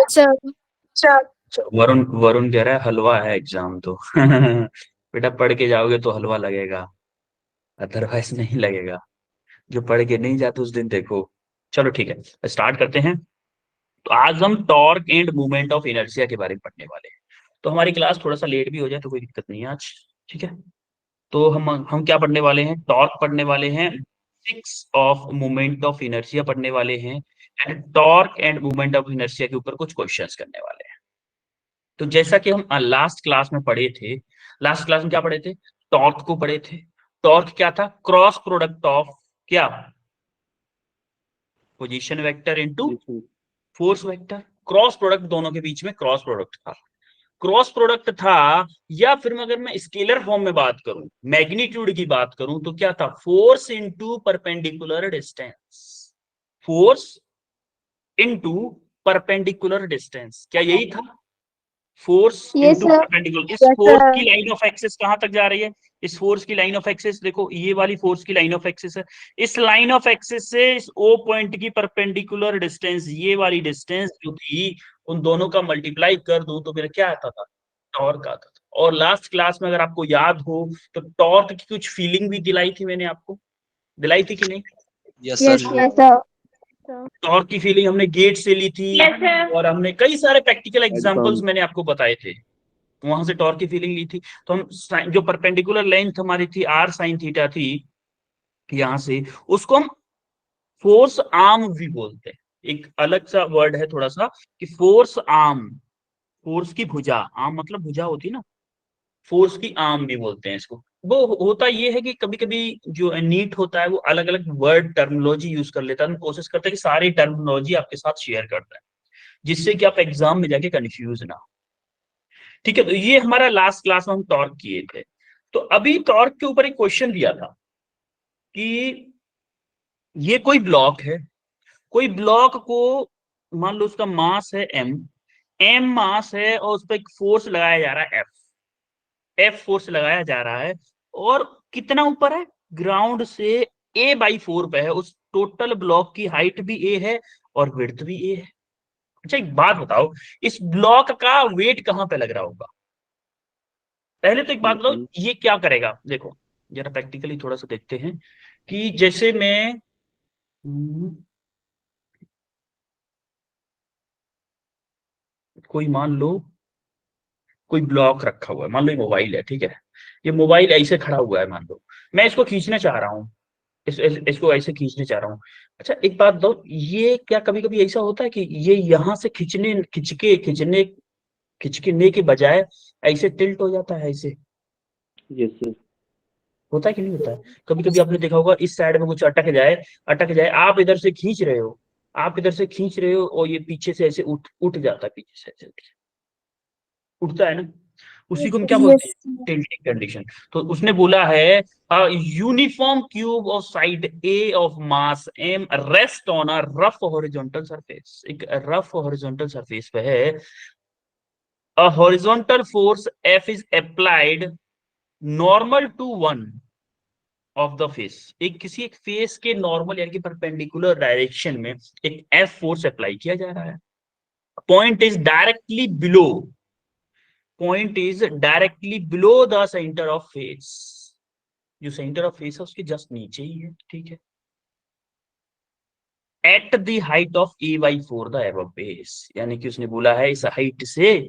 Sir. Varun Varun कह रहा है हलवा है एग्जाम तो बेटा पढ़ के जाओगे तो हलवा लगेगा, अदरवाइज नहीं लगेगा। जो पढ़ के नहीं जाते उस दिन देखो। चलो ठीक है, स्टार्ट करते हैं। तो आज हम torque and movement of inertia के बारे में पढ़ने वाले हैं। तो हमारी क्लास थोड़ा सा लेट भी हो जाए तो कोई दिक्कत नहीं है आज। ठीक है, तो हम क्या पढ़ने वाले हैं? टॉर्क पढ़ने वाले हैं, physics of movement of inertia पढ़ने वाले हैं, and torque and movement of inertia के ऊपर कुछ क्वेश्चंस करने वाले हैं। तो जैसा कि हम लास्ट क्लास में पढ़े थे, लास्ट क्लास में क्या पढ़े थे? टॉर्क को पढ़े थे। टॉर्क क्या था? क्रॉस प्रोडक्ट ऑफ क्या? Position vector into force vector. Cross product, दोनों के बीच में क्रॉस प्रोडक्ट था। क्रॉस प्रोडक्ट था, या फिर अगर मैं स्केलर फॉर्म में बात करूं, मैग्नीट्यूड की बात करूं, तो क्या था? Force into perpendicular distance. Force into perpendicular distance, क्या यही था? Force yes into sir. Perpendicular. इस यस फोर्स सर। की लाइन ऑफ एक्सिस कहां तक जा रही है? इस फोर्स की लाइन ऑफ एक्सिस देखो, ये वाली फोर्स की लाइन ऑफ एक्सिस है। इस लाइन ऑफ एक्सिस से इस ओ पॉइंट की परपेंडिकुलर डिस्टेंस, ये वाली डिस्टेंस जो थी, उन दोनों का मल्टीप्लाई कर दूं तो मेरा क्या आता था? टॉर्क आता था। और लास्ट क्लास में अगर आपको याद हो तो टॉर्क की कुछ फीलिंग भी दिलाई थी मैंने आपको, दिलाई थी कि नहीं? Yes yes sir. Yes sir. Torque की फीलिंग हमने गेट से ली थी। Yes sir. और हमने कई सारे प्रैक्टिकल एकदम एग्जांपल्स मैंने आपको बताए थे, वहां से टॉर्क की फीलिंग ली थी। तो हम जो परपेंडिकुलर लेंथ हमारी थी आर साइन थीटा थी, यहां से, उसको हम फोर्स आर्म भी बोलते हैं। एक अलग सा वर्ड है थोड़ा सा, कि फोर्स आर्म, फोर्स की भुजा, आर्म मतलब भुजा होती है ना, फोर्स की आर्म भी बोलते हैं इसको। वो होता ये है कि कभी कभी जो नीट होता है वो अलग अलग वर्ड टर्मिनोलॉजी यूज कर लेता है। हम कोशिश करते हैं कि सारी टर्मिनोलॉजी आपके साथ शेयर करता है, जिससे कि आप एग्जाम में जाके कंफ्यूज ना हो। ठीक है, तो ये हमारा लास्ट क्लास में हम टॉर्क किए थे। तो अभी टॉर्क के ऊपर एक क्वेश्चन दिया था कि ये कोई ब्लॉक है, कोई ब्लॉक को मान लो उसका मास है एम, एम मास है, और उस पर एक फोर्स लगाया जा रहा है एफ, एफ फोर्स लगाया जा रहा है। और कितना ऊपर है? ग्राउंड से ए बाई फोर पे है। उस टोटल ब्लॉक की हाइट भी ए है और विड्थ भी ए है। अच्छा एक बात बताओ, इस ब्लॉक का वेट कहां पे लग रहा होगा? पहले तो एक बात बताओ, ये क्या करेगा? देखो जरा प्रैक्टिकली थोड़ा सा देखते हैं, कि जैसे मैं कोई मान लो कोई ब्लॉक रखा हुआ है, मान लो ये मोबाइल है, ठीक है, ये मोबाइल ऐसे खड़ा हुआ है, मान लो मैं इसको खींचना चाह रहा हूँ, इसको ऐसे खींचने चाह रहा हूँ। अच्छा एक बात दो, ये क्या कभी कभी ऐसा होता है कि ये यहां से खिंचने के बजाय ऐसे टिल्ट हो जाता है ऐसे? Yes sir. होता है कि नहीं होता है? कभी कभी आपने देखा होगा इस साइड में कुछ अटक जाए, आप इधर से खींच रहे हो, आप इधर से खींच रहे हो, और ये पीछे से ऐसे उठ उठ जाता है, पीछे से ऐसे उठता है ना, उसी को हम क्या बोलते यस। हैं? Tilting condition. तो उसने बोला है uniform cube of side A of mass M rest on a rough horizontal surface. एक रफ हॉरिजॉन्टल सरफेस पे है, a horizontal force F is applied normal to one of the face. एक face के normal यानी कि perpendicular direction में एक F force apply किया जा रहा है। Point is directly below, point is directly below the centre of face. जो सेंटर ऑफ फेस है उसके जस्ट नीचे ही है, ठीक है, at the height of A by four the above base. यानी कि उसने बोला है इस हाइट से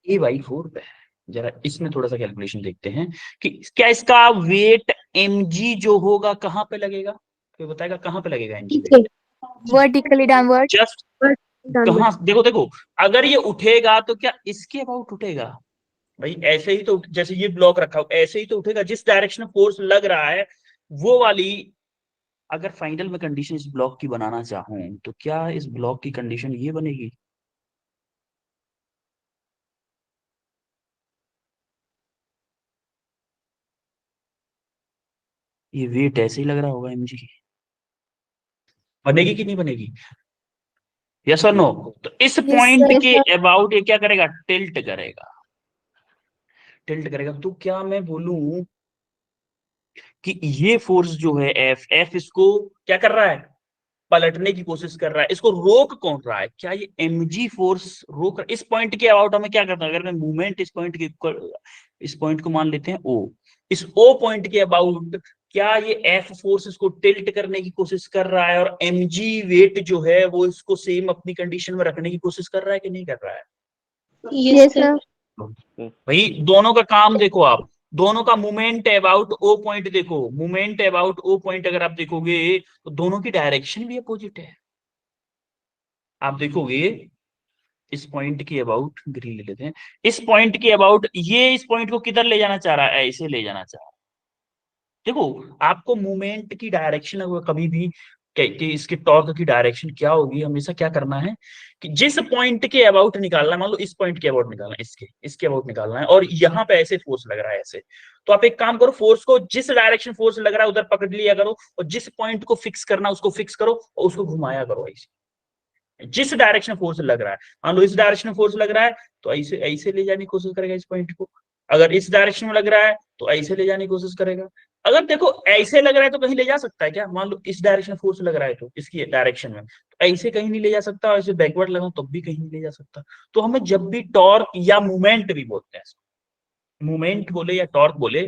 ए बाई फोर पे है। जरा इसमें थोड़ा सा कैलकुलेशन देखते हैं कि क्या इसका वेट एम जी जो होगा कहां पे लगेगा? कोई बताएगा कहां पे लगेगा एम जी पीछे। वेट? Vertically downward. जस्ट कहां? देखो देखो, अगर ये उठेगा तो क्या इसके अबाउट उठेगा? भाई ऐसे ही तो, जैसे ये ब्लॉक रखा हो ऐसे ही तो उठेगा, जिस डायरेक्शन में फोर्स लग रहा है वो वाली। अगर फाइनल में कंडीशन इस ब्लॉक की बनाना चाहूं तो क्या इस ब्लॉक की कंडीशन ये बनेगी? ये वेट ऐसे ही लग रहा होगा एमजी, बनेगी कि नहीं बनेगी? यस और नो? तो इस यस पॉइंट सर। के अबाउट ये क्या करेगा? टिल्ट करेगा, टिल्ट करेगा। तो क्या मैं बोलूं कि ये फोर्स जो है एफ, एफ इसको क्या कर रहा है? पलटने की कोशिश कर रहा है, इसको रोक कौन रहा है? क्या ये mg फोर्स रोक रहा है? इस पॉइंट के अबाउट हमें क्या करना है? अगर मैं मूवमेंट इस पॉइंट के, इस पॉइंट को मान लेते हैं O, इस O पॉइंट के अबाउट क्या ये F फोर्स इसको टिल्ट करने की कोशिश कर रहा है और mg वेट जो है वो इसको सेम अपनी कंडीशन में रखने की कोशिश कर रहा है कि नहीं कर रहा है? Yes, sir. भाई दोनों का काम देखो आप, दोनों का मूवमेंट अबाउट ओ पॉइंट देखो, मूवमेंट अबाउट ओ पॉइंट अगर आप देखोगे तो दोनों की डायरेक्शन भी अपोजिट है। आप देखोगे इस पॉइंट के अबाउट, ग्रीन ले लेते हैं, इस पॉइंट के अबाउट ये इस पॉइंट को किधर ले जाना चाह रहा है? ऐसे ले जाना चाह रहा है। देखो आपको मूवमेंट की डायरेक्शन अगर कभी भी कि इसके टॉर्क की डायरेक्शन क्या होगी, हमेशा क्या करना है कि जिस पॉइंट के अबाउट निकालना है, मान लो इस पॉइंट के अबाउट निकालना है, इसके अबाउट निकालना है, और यहाँ पे ऐसे फोर्स लग रहा है ऐसे, तो आप एक काम करो, फोर्स को जिस डायरेक्शन फोर्स लग रहा है उधर पकड़ लिया करो, और जिस पॉइंट को फिक्स करना उसको फिक्स करो और उसको घुमाया करो ऐसे। जिस डायरेक्शन फोर्स लग रहा है, मान लो इस डायरेक्शन फोर्स लग रहा है तो ऐसे ऐसे ले जाने की कोशिश करेगा इस पॉइंट को, अगर इस डायरेक्शन में लग रहा है तो ऐसे ले जाने की कोशिश करेगा। अगर देखो ऐसे लग रहा है तो कहीं ले जा सकता है क्या? मान लो इस डायरेक्शन फोर्स लग रहा है तो इसकी डायरेक्शन में, तो ऐसे कहीं नहीं ले जा सकता, और ऐसे बैकवर्ड लगाऊं तब भी कहीं नहीं ले जा सकता। तो हमें जब भी टॉर्क या मूवमेंट भी बोलते हैं, मूवमेंट बोले या टॉर्क बोले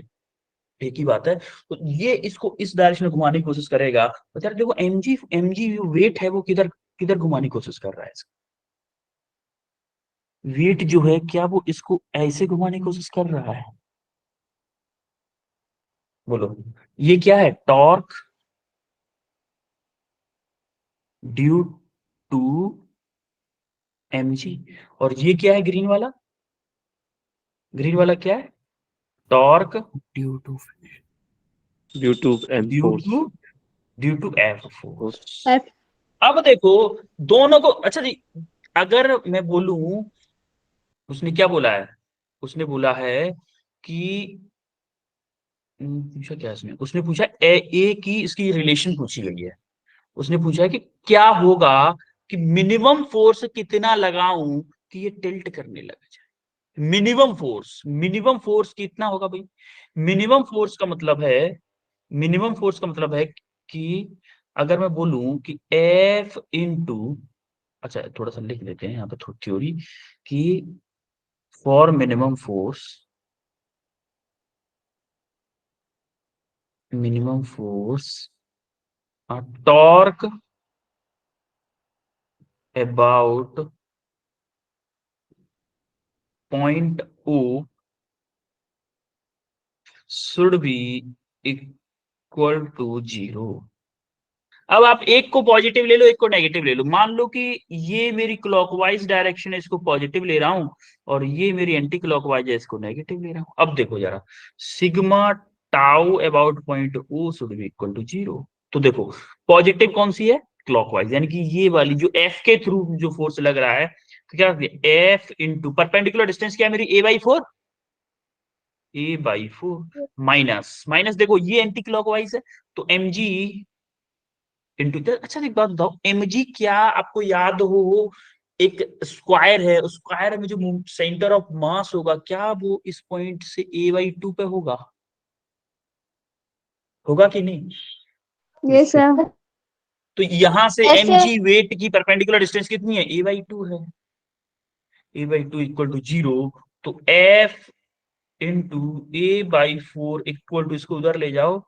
एक ही बात है, तो ये इसको इस डायरेक्शन में घुमाने की कोशिश करेगा। तो यार देखो एमजी एमजी जो वेट है वो किधर किधर घुमाने की कोशिश कर रहा है? वेट जो है क्या वो इसको ऐसे घुमाने की कोशिश कर रहा है? बोलो, ये क्या है? टॉर्क ड्यू टू mg, और ये क्या है ग्रीन वाला? ग्रीन वाला क्या है? Torque due to due to M due force to due to F force. F. अब देखो दोनों को, अच्छा जी, अगर मैं बोलूं, उसने क्या बोला है? उसने बोला है कि पूछा क्या इसने? उसने पूछा ए की इसकी रिलेशन पूछी गई है। उसने पूछा है कि क्या होगा कि मिनिमम फोर्स कितना लगाऊं कि ये टिल्ट करने लग जाए? मिनिमम फोर्स कितना होगा भाई? मिनिमम फोर्स का मतलब है, मिनिमम फोर्स का मतलब है कि अगर मैं बोलूं कि एफ इंटू, अच्छा थोड़ा सा लिख लेते हैं यहाँ पे थोड़ी थ्योरी, कि for minimum force torque about point O should be equal to 0। अब आप एक को पॉजिटिव ले लो, एक को नेगेटिव ले लो। मान लो कि ये मेरी क्लॉकवाइज डायरेक्शन है, इसको पॉजिटिव ले रहा हूं, और ये मेरी एंटी क्लॉकवाइज है, इसको नेगेटिव ले रहा हूं। अब देखो जरा, sigma tau about point O should be equal to 0। तो देखो पॉजिटिव कौन सी है? क्लॉकवाइज, यानी कि ये वाली जो एफ के थ्रू जो फोर्स लग रहा है, तो क्या एफ इंटू परपेंडिकुलर डिस्टेंस क्या है मेरी? a/4, a/4 माइनस माइनस, देखो ये एंटी क्लॉकवाइज है, तो mg इंटू। अच्छा एक बात बताओ, mg क्या आपको याद हो, एक स्क्वायर है, उस स्क्वायर में जो सेंटर ऑफ मास होगा क्या वो इस पॉइंट से a/2 पे होगा? होगा कि नहीं? Yes, sir. तो यहां से Yes, sir. mg वेट की परपेंडिकुलर डिस्टेंस कितनी है? a/2 है, a/2 इक्वल टू 0। तो f into a/4 equal to, इसको उधर ले जाओ,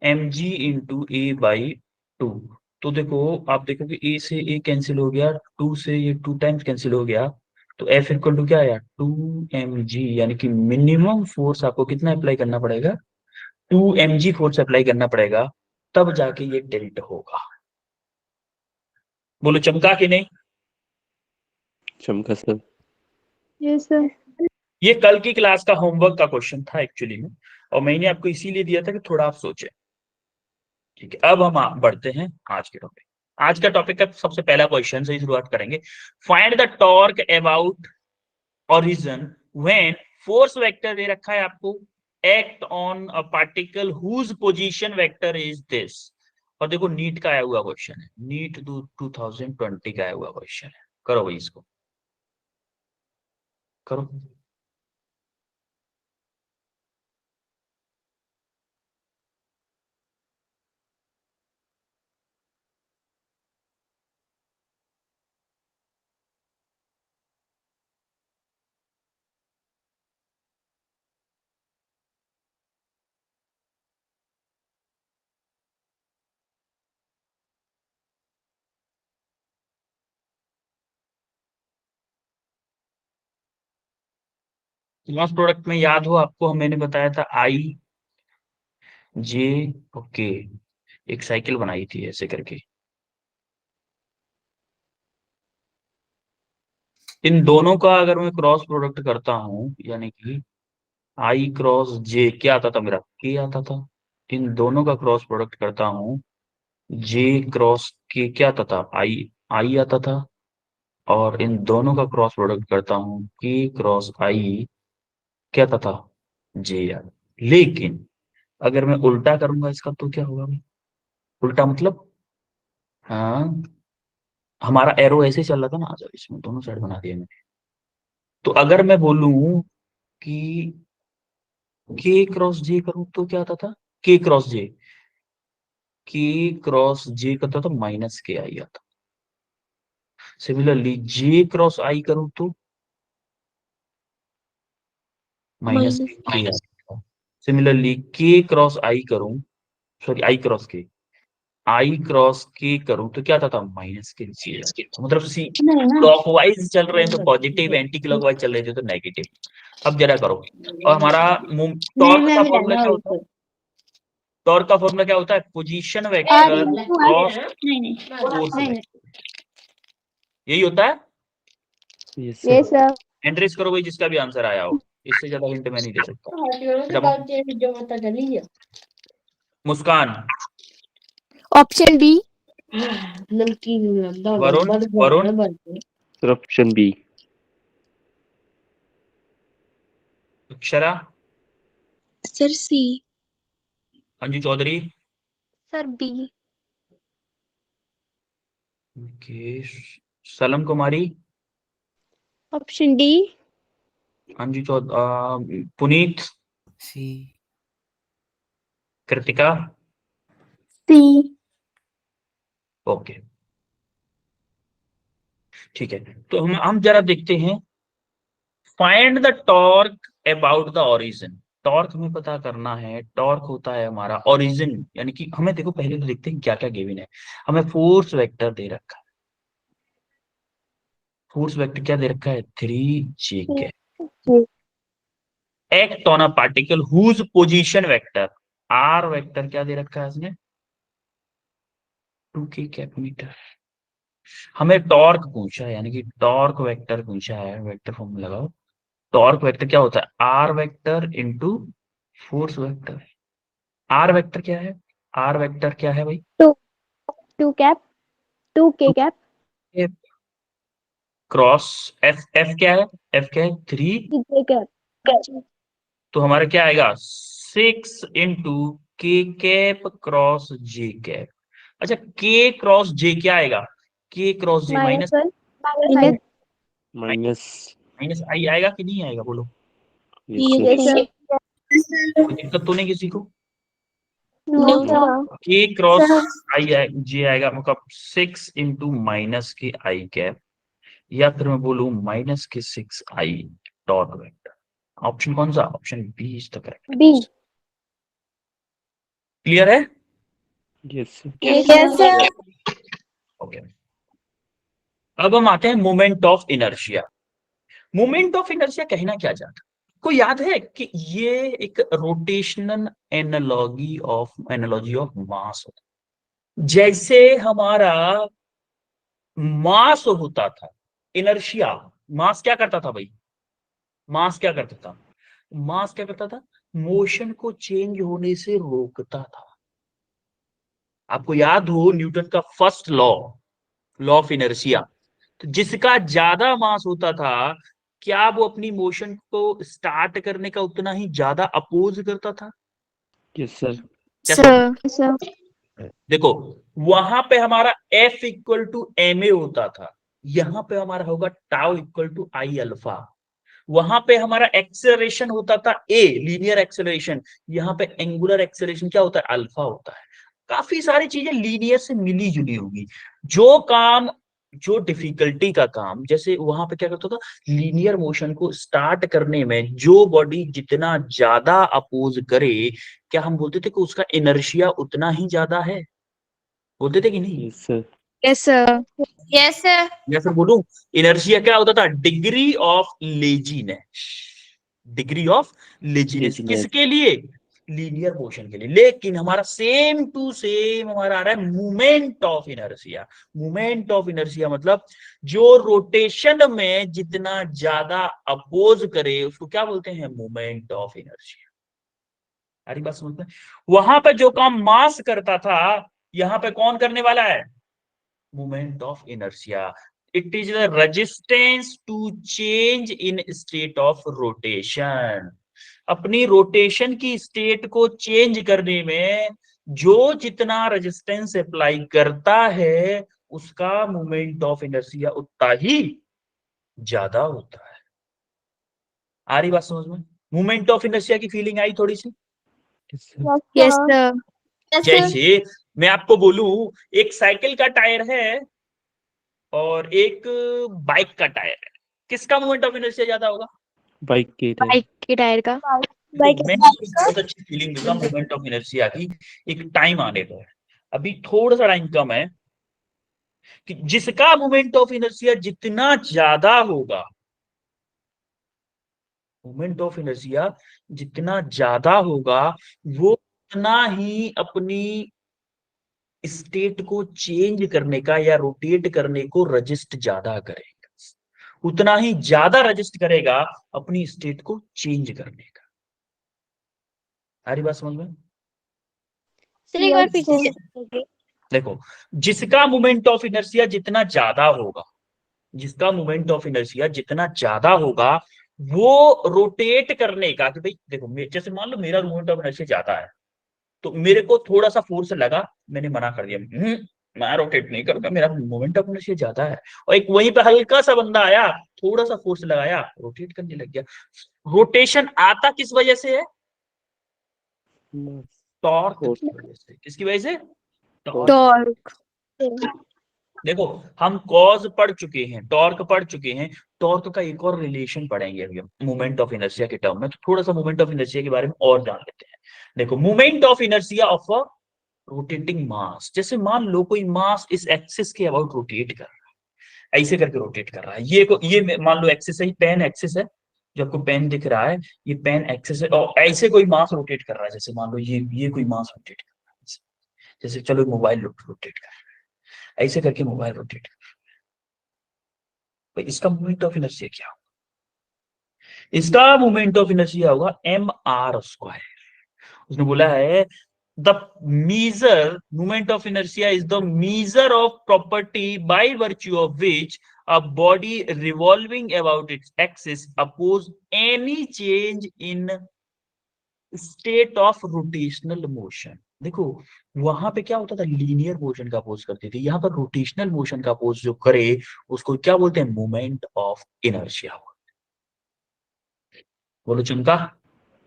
mg इंटू a/2। तो देखो आप देखो कि a से a कैंसिल हो गया, 2 से ये 2 टाइम्स कैंसिल हो गया, तो f इक्वल टू क्या आया? 2mg, यानी कि मिनिमम फोर्स आपको कितना अप्लाई करना पड़ेगा? 2mg फोर्स अप्लाई करना पड़ेगा, तब जाके ये टिल्ट होगा। बोलो चमका कि नहीं? चमका सर। Yes, sir. ये कल की क्लास का होमवर्क का क्वेश्चन था एक्चुअली में, और मैंने आपको इसीलिए दिया था कि थोड़ा आप सोचें। ठीक है, अब हम बढ़ते हैं आज के टॉपिक। आज का टॉपिक का सबसे पहला क्वेश्चन से ही शुरुआत करेंगे। Find the torque about origin when force vector दे रखा है आपको, act on a particle whose position vector is this. और देखो नीट का आया हुआ क्वेश्चन है, नीट 2020 का आया हुआ क्वेश्चन है। करो भाई इसको करो। क्रॉस प्रोडक्ट में याद हो आपको, मैंने बताया था आई जे ओके, एक साइकिल बनाई थी ऐसे करके। इन दोनों का अगर मैं क्रॉस प्रोडक्ट करता हूं, यानी कि आई क्रॉस जे क्या आता था मेरा, के आता था। इन दोनों का क्रॉस प्रोडक्ट करता हूं, जे क्रॉस के क्या आता था, आई आई आता था। और इन दोनों का क्रॉस प्रोडक्ट करता हूं, के क्रॉस आई क्या आता था, जे यार। लेकिन अगर मैं उल्टा करूंगा इसका तो क्या होगा भाई, उल्टा मतलब, हाँ, हमारा एरो ऐसे चल रहा था ना, अच्छा इसमें दोनों साइड बना दिया मैंने। तो अगर मैं बोलूं कि के क्रॉस जे करूं तो क्या आता था, के क्रॉस जे, के क्रॉस जे करता था माइनस के आई आता। सिमिलरली जे क्रॉस आई करूं तो माइनस माइनस के आता। सिमिलरली के क्रॉस आई करूं, सॉरी आई क्रॉस के, आई क्रॉस के करूं तो क्या आता था, माइनस के जी। मतलब सी क्लॉकवाइज चल रहे हैं तो पॉजिटिव, एंटी क्लॉकवाइज चल रहे थे तो नेगेटिव। अब जरा करो। और हमारा नहीं टॉर्क मैं का भी फॉर्मूला लाना क्या और होता है, ऊपर। टॉर्क का फॉर्मूला क्या होता है, position R vector into cross नहीं नहीं फोर्स नहीं वेक्टर, यही होता है। Yes yes sir. sir, entries करो भाई जिसका भी आंसर आया हो, इससे ज्यादा हिंट मैं नहीं दे सकता। नहीं अच्छा, बात ये जो पता चली है मुस्कान, option D, नमकीन लगता वरुण, वरुण, बर्गर sir option B. Akshara, sir C, Anju Chaudhary, sir B, okay, Salam Kumari, option D, Anju Chaudhary, Puneet, C. Kritika, C, okay, ठीक है। तो हम जरा देखते हैं, find the torque about the origin. Torque हमें पता करना है, टॉर्क होता है हमारा ओरिजिन, यानी कि हमें देखो पहले तो देखते हैं क्या क्या गिवन है। हमें फोर्स वेक्टर दे रखा है, फोर्स वेक्टर क्या दे रखा है, 3 j, C, act on a particle whose position vector, R vector क्या दे रखा है इसने, 2k कैपमीटर। हमें टॉर्क पूछा है, यानी कि टॉर्क वेक्टर पूछा है, वेक्टर फॉर्म में लगाओ। टॉर्क वेक्टर क्या होता है, R vector into force vector. R vector क्या है, आर वेक्टर क्या है भाई, 2 cap, 2k cap, cross F, F क्या है, एफ क्या है 3। j cap, तो हमारा क्या आएगा, 6 इंटू के कैप क्रॉस जे कैप। अच्छा, के क्रॉस जे क्या आएगा, K cross J minus minus 1, minus minus. Minus I आएगा कि नहीं आएगा, बोलो। Yes yes sir. sir, कोई दिक्कत तो नहीं किसी को। no sir, के क्रॉस आई जे आएगा, मतलब 6 इंटू माइनस के आई कैप, या फिर मैं बोलूं माइनस के 6 आई डॉट वेक्टर। ऑप्शन कौन सा, option B is the correct. B, clear है, yes sir. yes sir, okay. अब हम आते हैं moment of inertia. Moment of inertia कहना क्या चाहता है, को याद है कि ये एक रोटेशनल एनालॉजी ऑफ मास होता है। जैसे हमारा मास होता था, इनर्शिया, मास क्या करता था भाई, मास क्या करता था, मास क्या करता था, मोशन को चेंज होने से रोकता था। आपको याद हो न्यूटन का first law, law of inertia. तो जिसका ज्यादा मास होता था, क्या वो अपनी मोशन को स्टार्ट करने का उतना ही ज्यादा अपोज करता था। Yes sir. sir, देखो, वहां पे हमारा F equal to M A होता था, यहां पे हमारा होगा tau equal to I alpha. वहां पे हमारा एक्सेलरेशन होता था ए, लीनियर एक्सेलरेशन, यहाँ पे एंगुलर एक्सेलरेशन क्या होता है, अल्फा होता है। काफी सारी चीजें लीनियर से मिली जुली होगी। जो काम, जो डिफिकल्टी का काम, जैसे वहां पे क्या करता था, लीनियर मोशन को स्टार्ट करने में जो बॉडी जितना ज्यादा अपोज करे, क्या हम बोलते थे कि उसका इनर्शिया उतना ही ज्यादा है, बोलते थे कि नहीं। Yes sir. yes sir, yes sir, या फिर बोलूं, इनर्शिया क्या होता था, degree of laziness, degree of laziness. Laziness. किसके लिए? लीनियर मोशन के लिए। लेकिन हमारा सेम टू सेम हमारा आ रहा है moment of inertia. Moment of inertia मतलब जो रोटेशन में जितना ज्यादा अपोज करे उसको क्या बोलते हैं? Moment of inertia. सारी बात समझते हैं? वहां पे जो काम मास करता था यहां पे कौन करने वाला है? Moment of inertia. It is the resistance to change in state of rotation. अपनी रोटेशन की स्टेट को चेंज करने में जो जितना रेजिस्टेंस अप्लाई करता है उसका मोमेंट ऑफ इनर्शिया उतना ही ज्यादा होता है। आ रही बात समझ में? मोमेंट ऑफ इनर्शिया की फीलिंग आई थोड़ी सी? Yes, sir. Yes, sir. Yes, sir. जैसे मैं आपको बोलूं एक साइकिल का टायर है और एक बाइक का टायर है, किसका मोमेंट ऑफ इनर्शिया ज्यादा होगा? Bike के टायर. बाइक के टायर का। तो मैं बहुत अच्छी फीलिंग दूंगा मोमेंट ऑफ इनर्शिया की एक टाइम आने पर। अभी थोड़ा सा टाइम कम है कि जिसका मोमेंट ऑफ इनर्शिया जितना ज्यादा होगा, मोमेंट ऑफ इनर्शिया जितना ज्यादा होगा वो उतना ही अपनी स्टेट को चेंज करने का या रोटेट करने को रजिस्ट ज्यादा करेगा, उतना ही ज्यादा रजिस्ट करेगा अपनी स्टेट को चेंज करने का। सारी बात समझ में? सर एक बार पीछे से। देखो, जिसका मोमेंट ऑफ इनर्शिया जितना ज्यादा होगा, जिसका मोमेंट ऑफ इनर्शिया जितना ज्यादा होगा वो रोटेट करने का, कि भाई देखो जैसे मान लो मेरा मोमेंट ऑफ इनर्शिया ज्यादा है तो मेरे को थोड़ा सा फोर्स लगा, मैंने मना कर दिया, मैं रोटेट नहीं करूंगा, मेरा मोमेंट ऑफ इनर्शिया ज्यादा है। और एक वहीं पे हल्का सा बंदा आया, थोड़ा सा फोर्स लगाया, रोटेट करने लग गया। रोटेशन आता किस वजह से है? Mass. Torque Force. की वजह से। किसकी वजह से? टॉर्क। टॉर्क। देखो हम कॉज पढ़ चुके हैं, टॉर्क पढ़ चुके हैं, टॉर्क का एक और रिलेशन पढ़ेंगे अभी हम मोमेंट ऑफ इनर्शिया के टर्म में। तो थोड़ा सा मोमेंट ऑफ इनर्शिया के बारे में और जान लेते हैं। देखो, moment of inertia of a rotating mass, जैसे मान लो कोई मास इस एक्सिस के अबाउट रोटेट कर रहा है, ऐसे करके रोटेट कर रहा है। ये मान लो एक्सिस है, पेन एक्सिस है, जो आपको पेन दिख रहा है ये पेन एक्सिस है, और ऐसे कोई मास रोटेट कर रहा है, जैसे मान लो ये कोई मास रोटेट कर रहा है, जैसे चलो मोबाइल रोटेट कर रहा है, ऐसे करके मोबाइल रोटेट कर रहा है। तो इसका मोमेंट ऑफ इनर्शिया क्या होगा? इसका मोमेंट ऑफ इनर्शिया होगा mr²। उसने बोला है the measure moment of inertia is the measure of property by virtue of which a body revolving about its axis oppose any change in state of rotational motion। देखो वहां पे क्या होता था, लीनियर मोशन का अपोज करती थी, यहाँ पर रोटेशनल मोशन का अपोज जो करे उसको क्या बोलते हैं? Moment of inertia. बोलो चमका।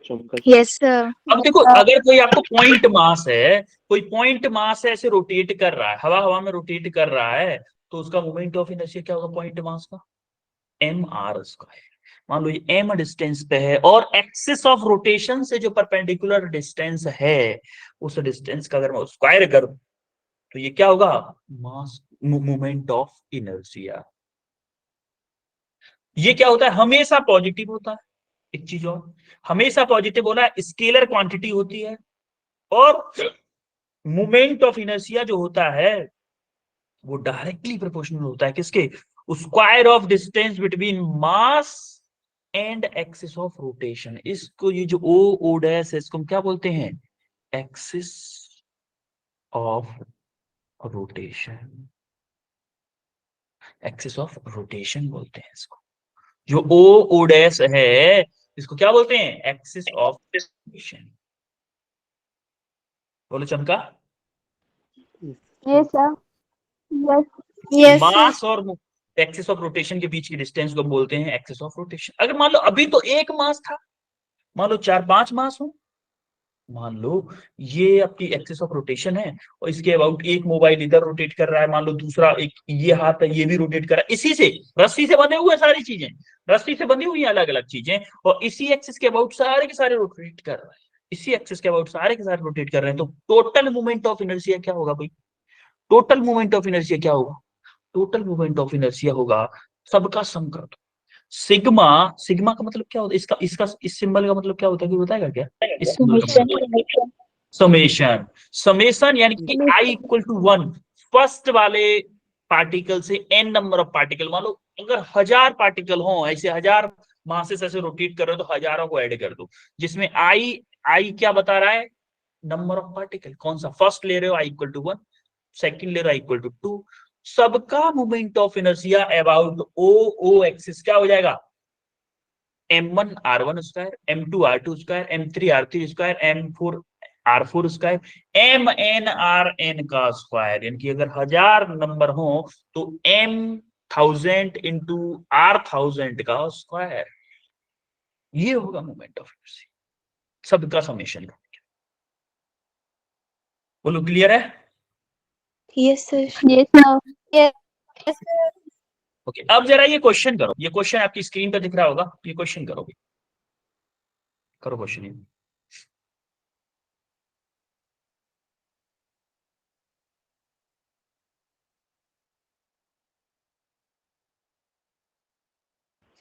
चमका. Yes sir. अब देखो, अगर कोई आपको पॉइंट मास है, कोई पॉइंट मास है, ऐसे रोटेट कर रहा है, हवा हवा में रोटेट कर रहा है, तो उसका मोमेंट ऑफ इनर्शिया क्या होगा पॉइंट मास का? mr²। मान लो ये m डिस्टेंस पे है और एक्सिस ऑफ रोटेशन से जो परपेंडिकुलर डिस्टेंस है उस डिस्टेंस का अगर मैं स्क्वायर करूं तो ये क्या होगा? मास मोमेंट ऑफ इनर्शिया। ये क्या होता है? हमेशा पॉजिटिव होता है। एक चीज और, हमेशा पॉजिटिव बोला, स्केलर क्वांटिटी होती है, और मोमेंट ऑफ इनर्शिया जो होता है वो डायरेक्टली प्रोपोर्शनल होता है किसके? Square of distance between mass and axis of rotation. इसको ये जो ओ डैश है इसको हम क्या बोलते हैं? Axis of rotation. Axis of rotation बोलते हैं इसको। जो ओ डैश है इसको क्या बोलते हैं? Axis of rotation. बोलो चमका। Yes sir. यस मास और एक्सिस ऑफ रोटेशन के बीच की डिस्टेंस को बोलते हैं एक्सिस ऑफ रोटेशन। अगर मान लो अभी तो एक मास था, मान लो 4-5 मास हो, मान लो ये आपकी एक्सिस ऑफ रोटेशन है और इसके अबाउट एक मोबाइल इधर रोटेट कर रहा है, मान लो दूसरा एक ये हाथ है ये भी रोटेट कर रहा है, इसी से रस्सी से बंधे हुए सारी चीजें, रस्सी से बंधी हुई अलग अलग चीजें, और इसी एक्सिस के अबाउट सारे के सारे रोटेट कर रहे हैं, इसी एक्सिस के अबाउट सारे के सारे रोटेट कर रहे हैं। तो टोटल मोमेंट ऑफ इनर्शिया क्या होगा भाई? टोटल मोमेंट ऑफ इनर्शिया क्या होगा? टोटल मोमेंट ऑफ इनर्शिया होगा सबका सम कर दो, सिग्मा, सिग्मा का मतलब क्या होता है, इस सिंबल का मतलब क्या होता है, कोई बताएगा क्या? इस symbol का मतलब समेशन, समेशन यानी कि i इक्वल टू 1 फर्स्ट वाले पार्टिकल से n नंबर ऑफ पार्टिकल, मान लो अगर 1000 पार्टिकल हो, ऐसे 1000 मासेस ऐसे रोटेट कर रहे हो तो हजारों को ऐड कर दो, जिसमें i क्या बता रहा है, नंबर ऑफ पार्टिकल। कौन सा? फर्स्ट ले रहे हो i इक्वल टू 1, सेकंड ले रहे हो i इक्वल टू 2, सबका moment of inertia about o axis क्या हो जाएगा, m1 r1 square, m2 r2 square, m3 r3 square, m4 r4 square, mn rn का स्क्वायर। यानी कि अगर 1000 नंबर हो तो m 1000 इंटू r 1000 का स्क्वायर, ये होगा मोमेंट ऑफ इनर्शिया, सबका समेशन। बोलो क्लियर है? Yes, sir. Yes, sir. Yes. Okay, अब जरा ये क्वेश्चन करो, ये क्वेश्चन आपकी स्क्रीन पे दिख रहा होगा, ये क्वेश्चन करोगे, करो क्वेश्चन।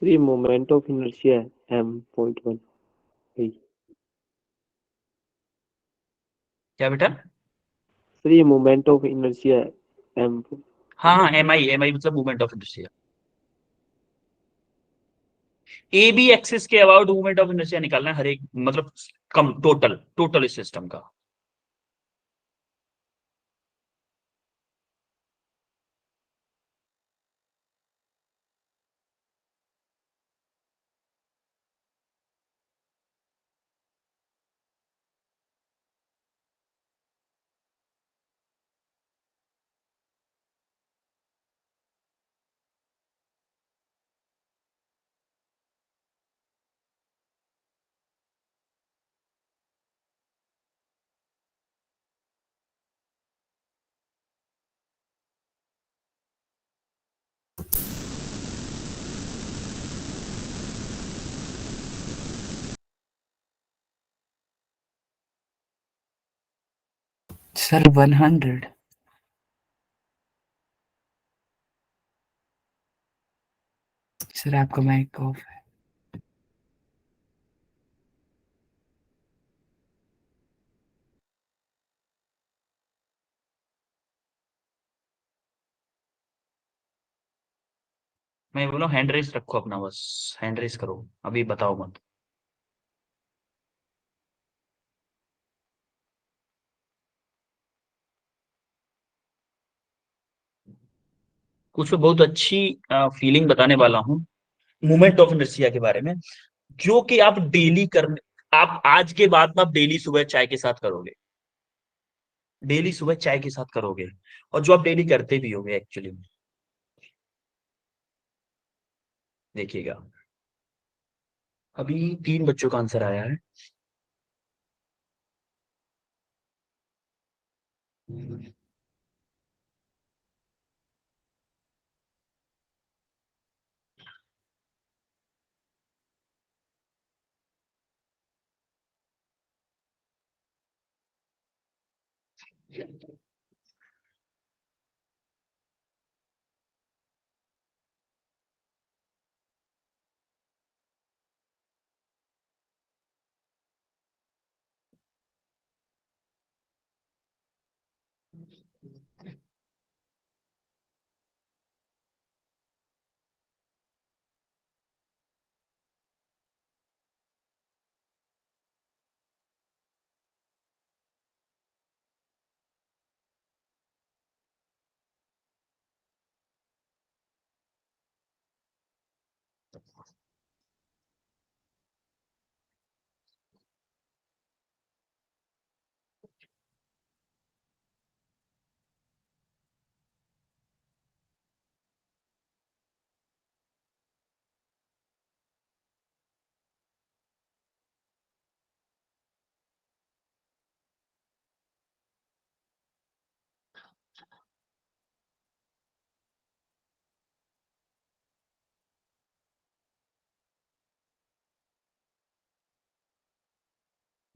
श्री मोमेंट ऑफ इनर्शिया m.1 भाई। क्या बेटा? श्री मोमेंट ऑफ इनर्शिया m। हाँ, एम आई मतलब moment of inertia. A B axis के अबाउट मूवमेंट ऑफ इनर्शिया निकालना है हर एक, मतलब कम टोटल इस सिस्टम का। सर 100। सर आपका माइक ऑफ है। मैं बोला हैंड रेस रखो अपना, बस हैंड रेस करो, अभी बताओ मत। कुछ बहुत अच्छी फीलिंग बताने वाला हूँ मोमेंट ऑफ इनर्शिया के बारे में, जो कि आप डेली करने, आप आज के बाद में आप डेली सुबह चाय के साथ करोगे, डेली सुबह चाय के साथ करोगे, और जो आप डेली करते भी होगे एक्चुअली। देखिएगा, अभी 3 बच्चों का आंसर आया है।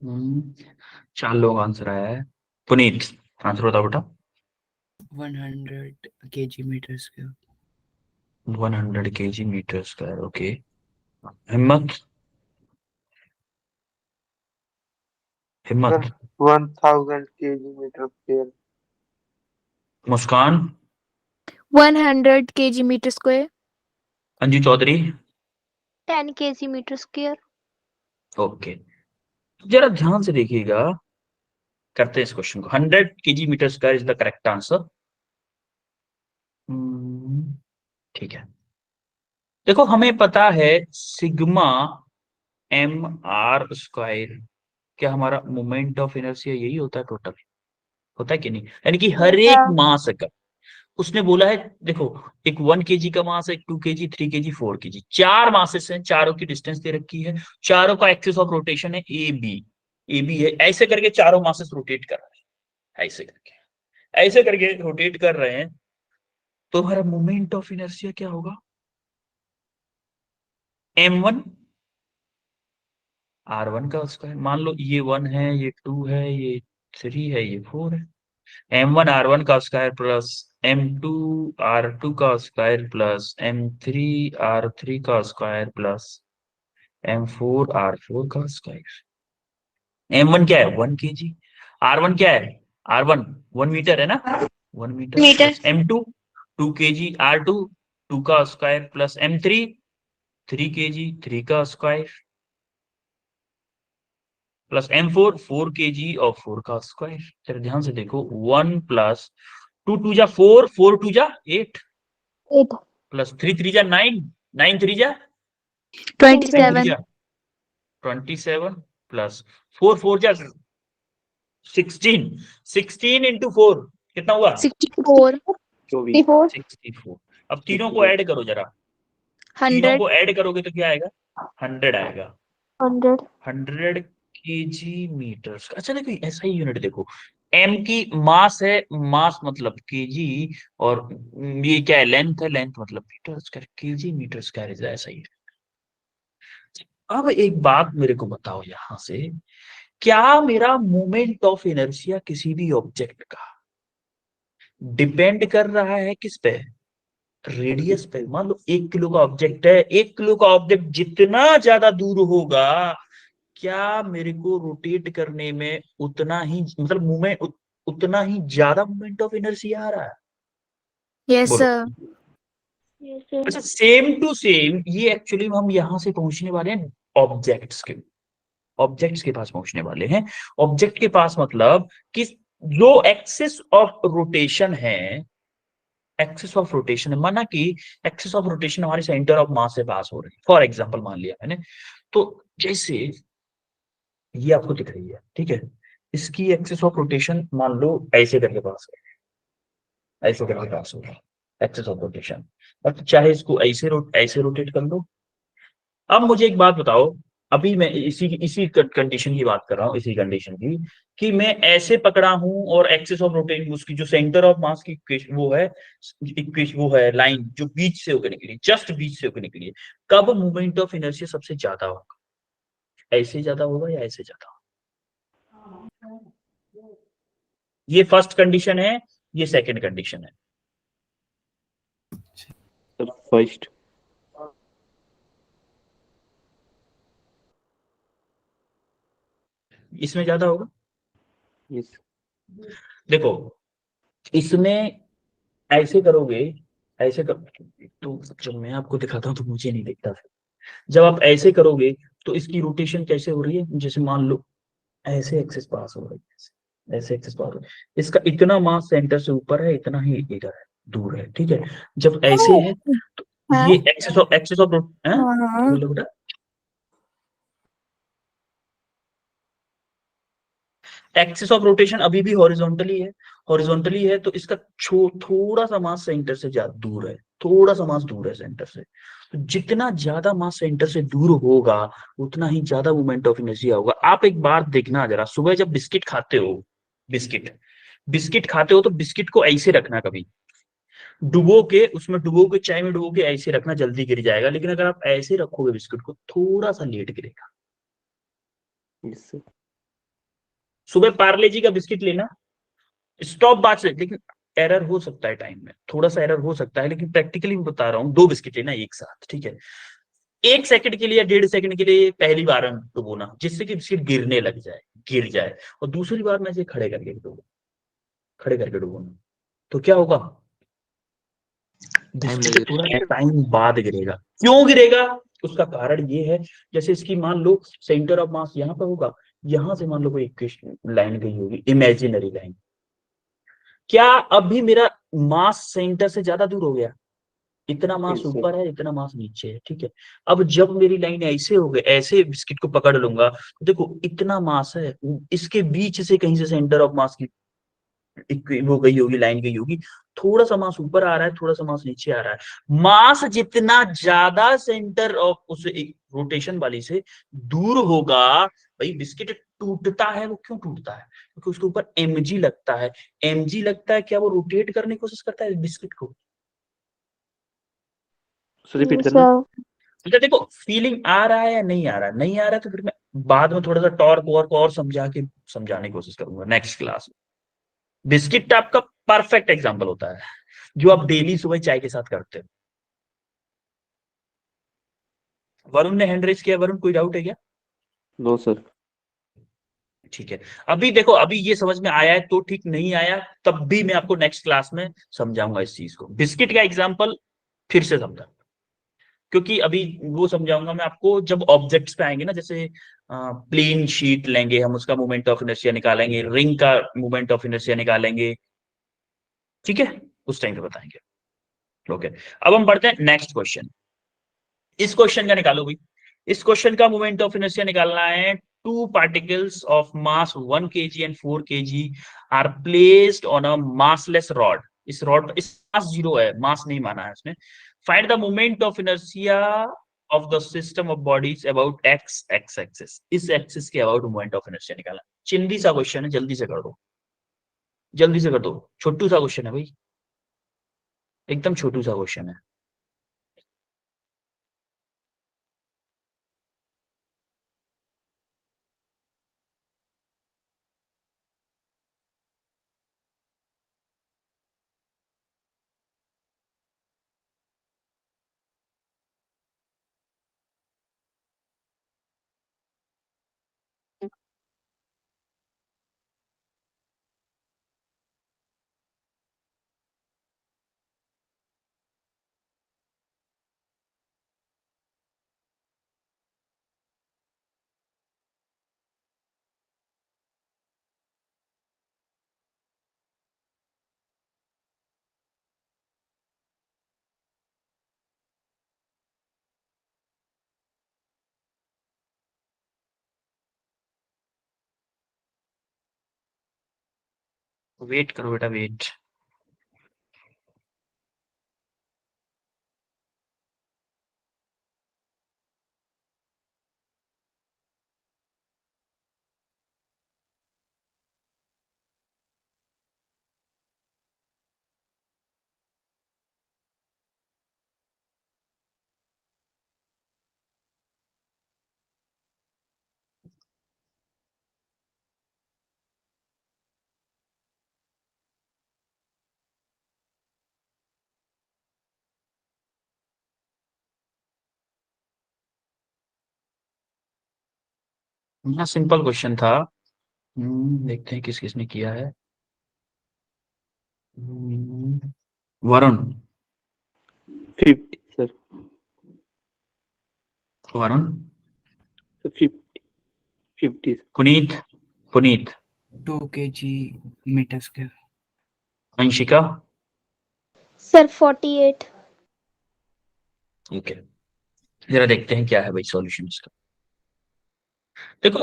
हम्म, 4 लोग आंसर आया है। पुनीत, आंसर बताओ बेटा। 100 kg metre square. 100 kg metre square. Okay, Himmat, Himmat, 1000 kg meter square. Muskan, 100 kg meter square. Anju Chaudhary. 10 kg meter square. Okay, जरा ध्यान से देखिएगा, करते हैं इस क्वेश्चन को। 100 kg metre square is the correct answer. ठीक है, देखो हमें पता है सिग्मा एम आर स्क्वायर, क्या हमारा मोमेंट ऑफ इनर्शिया यही होता है टोटल, होता है कि नहीं? यानी कि हर एक मास का उसने बोला है, देखो एक 1 kg का मास है, 2 kg, 3 kg, 4 kg, 4 मासेस हैं, चारों की डिस्टेंस दे रखी है, चारों का एक्सिस ऑफ रोटेशन है ए बी है, ऐसे करके चारों मासेस रोटेट कर रहे हैं, ऐसे करके रोटेट कर रहे हैं, तो हमारा मोमेंट ऑफ इनर्शिया क्या होगा? m1 r1 का स्क्वायर, मान लो ये 1 है, ये 2 है, ये 3 है, ये 4 है, m1 r1 का स्क्वायर प्लस m2 r2 का स्क्वायर प्लस m3 r3 का स्क्वायर प्लस m4 r4 का स्क्वायर। m1 क्या है? 1 kg। r1 क्या है? r1 1 मीटर है ना, 1 metre metre. Plus m2 2 kg r2 2 का स्क्वायर प्लस m3 3 kg 3 का स्क्वायर प्लस m4 4 kg और 4 का स्क्वायर। जरा ध्यान से देखो, 1 प्लस 2 2 जा 4, 4 2 जा 8 8. प्लस 3 3 जा 9, 9 3 जा 27. 27 प्लस 4 4 जा 16, 16 इंटू 4 कितना हुआ? 64. 24 64। अब तीनों को ऐड करो जरा, तीनों 100. को ऐड करोगे तो क्या आएगा? 100 आएगा। 100. 100 kg मीटर। अच्छा देखो, ऐसा ही यूनिट देखो, m की मास है, मास मतलब केजी, और ये क्या है? लेंथ है, लेंथ मतलब metre square, KG metre square is ऐसा ही। अब एक बात मेरे को बताओ यहां से, क्या मेरा मोमेंट ऑफ इनर्शिया किसी भी ऑब्जेक्ट का डिपेंड कर रहा है किस पे? रेडियस पे। मान लो 1 किलो का ऑब्जेक्ट है, 1 किलो का ऑब्जेक्ट जितना ज्यादा दूर होगा, क्या मेरे को रोटेट करने में उतना ही, मतलब मूवमेंट, उतना ही ज्यादा मूवमेंट ऑफ इनर्शिया आ रहा है? Yes, बोलो। sir. अच्छा, सेम टू सेम ये एक्चुअली हम यहां से पहुंचने वाले हैं ऑब्जेक्ट्स के, ऑब्जेक्ट्स के पास पहुंचने वाले हैं। ऑब्जेक्ट के पास मतलब कि जो एक्सिस ऑफ रोटेशन है, एक्सिस ऑफ रोटेशन है, माना कि एक्सिस ऑफ रोटेशन हमारे सेंटर ऑफ मास से पास हो रही है, फॉर एग्जांपल मान लिया मैंने, तो जैसे ये आपको दिख रही है, ठीक है, इसकी एक्सिस ऑफ रोटेशन मान लो ऐसे करके पास है, ऐसे करके पास हो रहा है एक्सिस ऑफ रोटेशन, और चाहे इसको ऐसे रोटेट कर लो। अब मुझे एक बात बताओ, अभी मैं इसी कंडीशन की बात कर रहा हूँ, इसी कंडीशन की, कि मैं ऐसे पकड़ा हूं और एक्सिस ऑफ रोटेशन, उसकी जो सेंटर ऑफ मास की वो है, वो है लाइन जो बीच से होकर निकली, जस्ट बीच से होकर निकली, कब मूवमेंट ऑफ इनर्शिया सबसे ज्यादा होगा? ऐसे ज्यादा होगा या ऐसे ज्यादा? ये फर्स्ट कंडीशन है, ये सेकंड कंडीशन है। फर्स्ट। इसमें ज्यादा होगा। यस। देखो, इसमें ऐसे करोगे, ऐसे कर, तो जब मैं आपको दिखाता हूं तो मुझे नहीं दिखता। जब आप ऐसे करोगे तो इसकी रोटेशन कैसे हो रही है? जैसे मान लो ऐसे एक्सिस पास हो रही है, ऐसे एक्सिस पास हो रही है, इसका इतना मास सेंटर से ऊपर है, इतना ही इधर है, दूर है, ठीक है। जब ऐसे है तो ये एक्सिस ऑफ हाँ. बोलो बेटा, एक्सिस ऑफ रोटेशन अभी भी हॉरिजॉन्टली है, हॉरिजॉन्टली है, तो इसका थोड़ा सा मास सेंटर से ज्यादा दूर है, थोड़ा सा मास दूर है सेंटर से। तो जितना ज्यादा मास सेंटर से दूर होगा, उतना ही ज्यादा मोमेंट ऑफ इनर्शिया होगा। आप एक बार देखना जरा, सुबह जब बिस्किट खाते हो, बिस्किट बिस्किट खाते हो तो बिस्किट को ऐसे रखना, कभी डुबो के, उसमें डुबो के, चाय में डुबो के ऐसे रखना, जल्दी गिर जाएगा। लेकिन अगर आप ऐसे रखोगे बिस्किट को, थोड़ा सा लेट गिरेगा। यस। सुबह पार्ले जी का बिस्किट लेना, स्टॉप वॉच से, लेकिन एरर हो सकता है टाइम में, थोड़ा सा एरर हो सकता है, लेकिन प्रैक्टिकली मैं बता रहा हूँ, 2 बिस्किट लेना एक साथ, ठीक है। 1 सेकंड के लिए या 1.5 सेकंड के लिए पहली बार में डुबोना, जिससे कि बिस्किट गिरने लग जाए, गिर जाए, और दूसरी बार में इसे खड़े करके डुबोना, खड़े करके डुबोना। तो क्या होगा, बिस्किट थोड़ा टाइम बाद गिरेगा। क्यों गिरेगा, उसका कारण ये है, जैसे इसकी मान लो सेंटर ऑफ मास यहाँ पर होगा, यहां से मान लो कोई एक लाइन गई होगी, इमेजिनरी लाइन, क्या अभी मेरा मास सेंटर से ज्यादा दूर हो गया, इतना मास ऊपर है, इतना मास नीचे है, ठीक है। अब जब मेरी लाइन ऐसे हो गई, ऐसे बिस्किट को पकड़ लूंगा, तो देखो इतना मास है, इसके बीच से कहीं से सेंटर ऑफ मास की वो गई होगी, लाइन गई होगी, थोड़ा सा मास ऊपर आ रहा है, थोड़ा सा मास नीचे आ रहा है। मास जितना ज्यादा सेंटर ऑफ उस रोटेशन वाली से दूर होगा, भाई बिस्किट टूटता है। वो क्यों टूटता है, क्योंकि उसके ऊपर mg लगता है। mg लगता है, क्या वो रोटेट करने की कोशिश करता है बिस्किट को। रिपीट करना। अच्छा देखो, फीलिंग आ रहा है या नहीं आ रहा है, नहीं आ रहा है तो फिर मैं बाद में थोड़ा सा टॉर्क वर्क और समझाने की कोशिश करूंगा नेक्स्ट क्लास में। बिस्किट आपका परफेक्ट एग्जांपल होता है, जो आप डेली सुबह चाय के साथ करते हो। वरुण ने हैंड रेज किया, वरुण कोई डाउट है क्या? No sir. ठीक है, अभी देखो, अभी ये समझ में आया है तो ठीक, नहीं आया तब भी मैं आपको नेक्स्ट क्लास में समझाऊंगा इस चीज को। बिस्किट का एग्जांपल फिर से समझा, क्योंकि अभी वो समझाऊंगा मैं आपको जब ऑब्जेक्ट्स पे आएंगे ना, जैसे प्लेन शीट लेंगे हम, उसका मोमेंट ऑफ इनर्शिया निकालेंगे, रिंग का मोमेंट ऑफ इनर्शिया निकालेंगे, ठीक है, उस टाइम पे बताएंगे। ओके, अब हम बढ़ते हैं नेक्स्ट क्वेश्चन। इस क्वेश्चन का निकालो भाई। इस क्वेश्चन का मोमेंट ऑफ इनर्शिया निकालना है। 2 particles of mass 1 kg and 4 kg are placed on a massless rod। इस रॉड, इस मास 0 है, मास नहीं माना है उसने। Find the moment of inertia of the system of bodies about x axis. इस एक्सिस के अबाउट मोमेंट ऑफ इनर्शिया निकाला। चिंदी सा क्वेश्चन है, जल्दी से कर दो, जल्दी से कर दो। छोटू सा क्वेश्चन है भाई, एकदम छोटू सा क्वेश्चन है। वेट करो बेटा, वेट। सिंपल क्वेश्चन था। देखते हैं किस किस ने किया है। Varun, 50 sir. Varun, 50। Puneet, Puneet, 2 kg metre square. Anshika, sir 48। Okay, जरा देखते हैं क्या है भाई सॉल्यूशन इसका। देखो,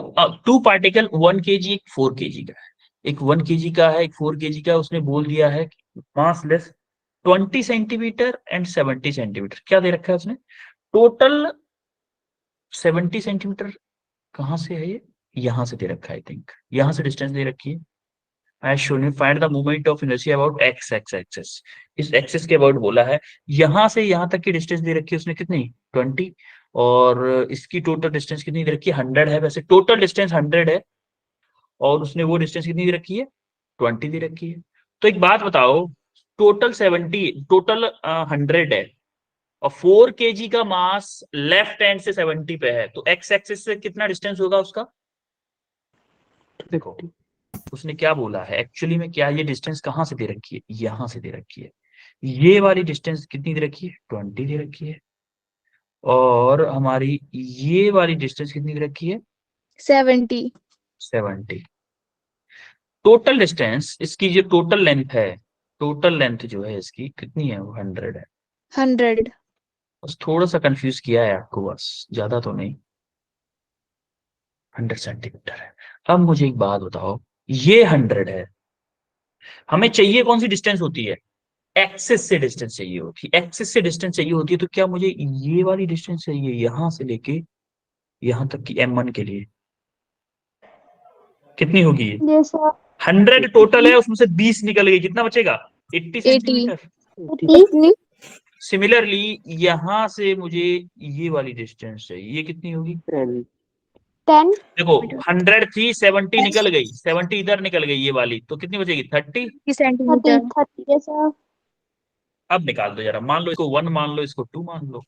2 पार्टिकल 1 kg, एक 4 kg का है, एक 1 kg का है, एक 4 kg का है। उसने बोल दिया है मास लेस 20 सेंटीमीटर एंड 70 सेंटीमीटर। क्या दे रखा है उसने, टोटल 70 सेंटीमीटर। कहां से है ये, यहां से दे रखा है, आई थिंक यहां से डिस्टेंस दे रखी है। As shown, find the moment of inertia about x axis। इस एक्सिस के अबाउट बोला है। यहां से यहां तक की डिस्टेंस दे रखी है उसने कितनी, 20, और इसकी टोटल डिस्टेंस कितनी दे रखी है, 100 है। वैसे टोटल डिस्टेंस 100 है, और उसने वो डिस्टेंस कितनी दे रखी है, 20 दे रखी है। तो एक बात बताओ, टोटल 70, टोटल 100 है और 4 kg का मास लेफ्ट हैंड से 70 पे है, तो एक्स एक्सिस से कितना डिस्टेंस होगा उसका? देखो उसने क्या बोला है एक्चुअली में, क्या ये डिस्टेंस कहां से दे रखी है? यहां से दे रखी है। ये वाली डिस्टेंस कितनी दे रखी है? 20 दे रखी है। और हमारी ये वाली डिस्टेंस कितनी दे रखी है? 70। 70। टोटल डिस्टेंस इसकी जो टोटल लेंथ है, टोटल लेंथ जो है इसकी कितनी है? वो 100 है। 100। बस थोड़ा सा कंफ्यूज किया है आपको, बस ज्यादा तो नहीं। 100 सेंटीमीटर है। अब मुझे एक बात बताओ, ये 100 है, हमें चाहिए कौन सी डिस्टेंस होती है? एक्सिस से डिस्टेंस चाहिए होती है। एक्सिस से डिस्टेंस चाहिए होती है तो क्या मुझे ये वाली डिस्टेंस चाहिए यहां से लेके यहां तक की M1 के लिए? कितनी होगी ये? Yes sir. 100 टोटल है, उसमें से 20 निकल गई, कितना बचेगा? 80 सेंटीमीटर। 80। सिमिलरली यहां से मुझे ये वाली डिस्टेंस चाहिए, ये कितनी होगी? 10 10 देखो 100 थी, 70 निकल गई, 70 इधर निकल गई ये वाली, तो कितनी बचेगी? 30। सेंटीमीटर। 30 yes sir. अब निकाल दो जरा, मान लो इसको 1 मान लो, इसको 2 मान लो।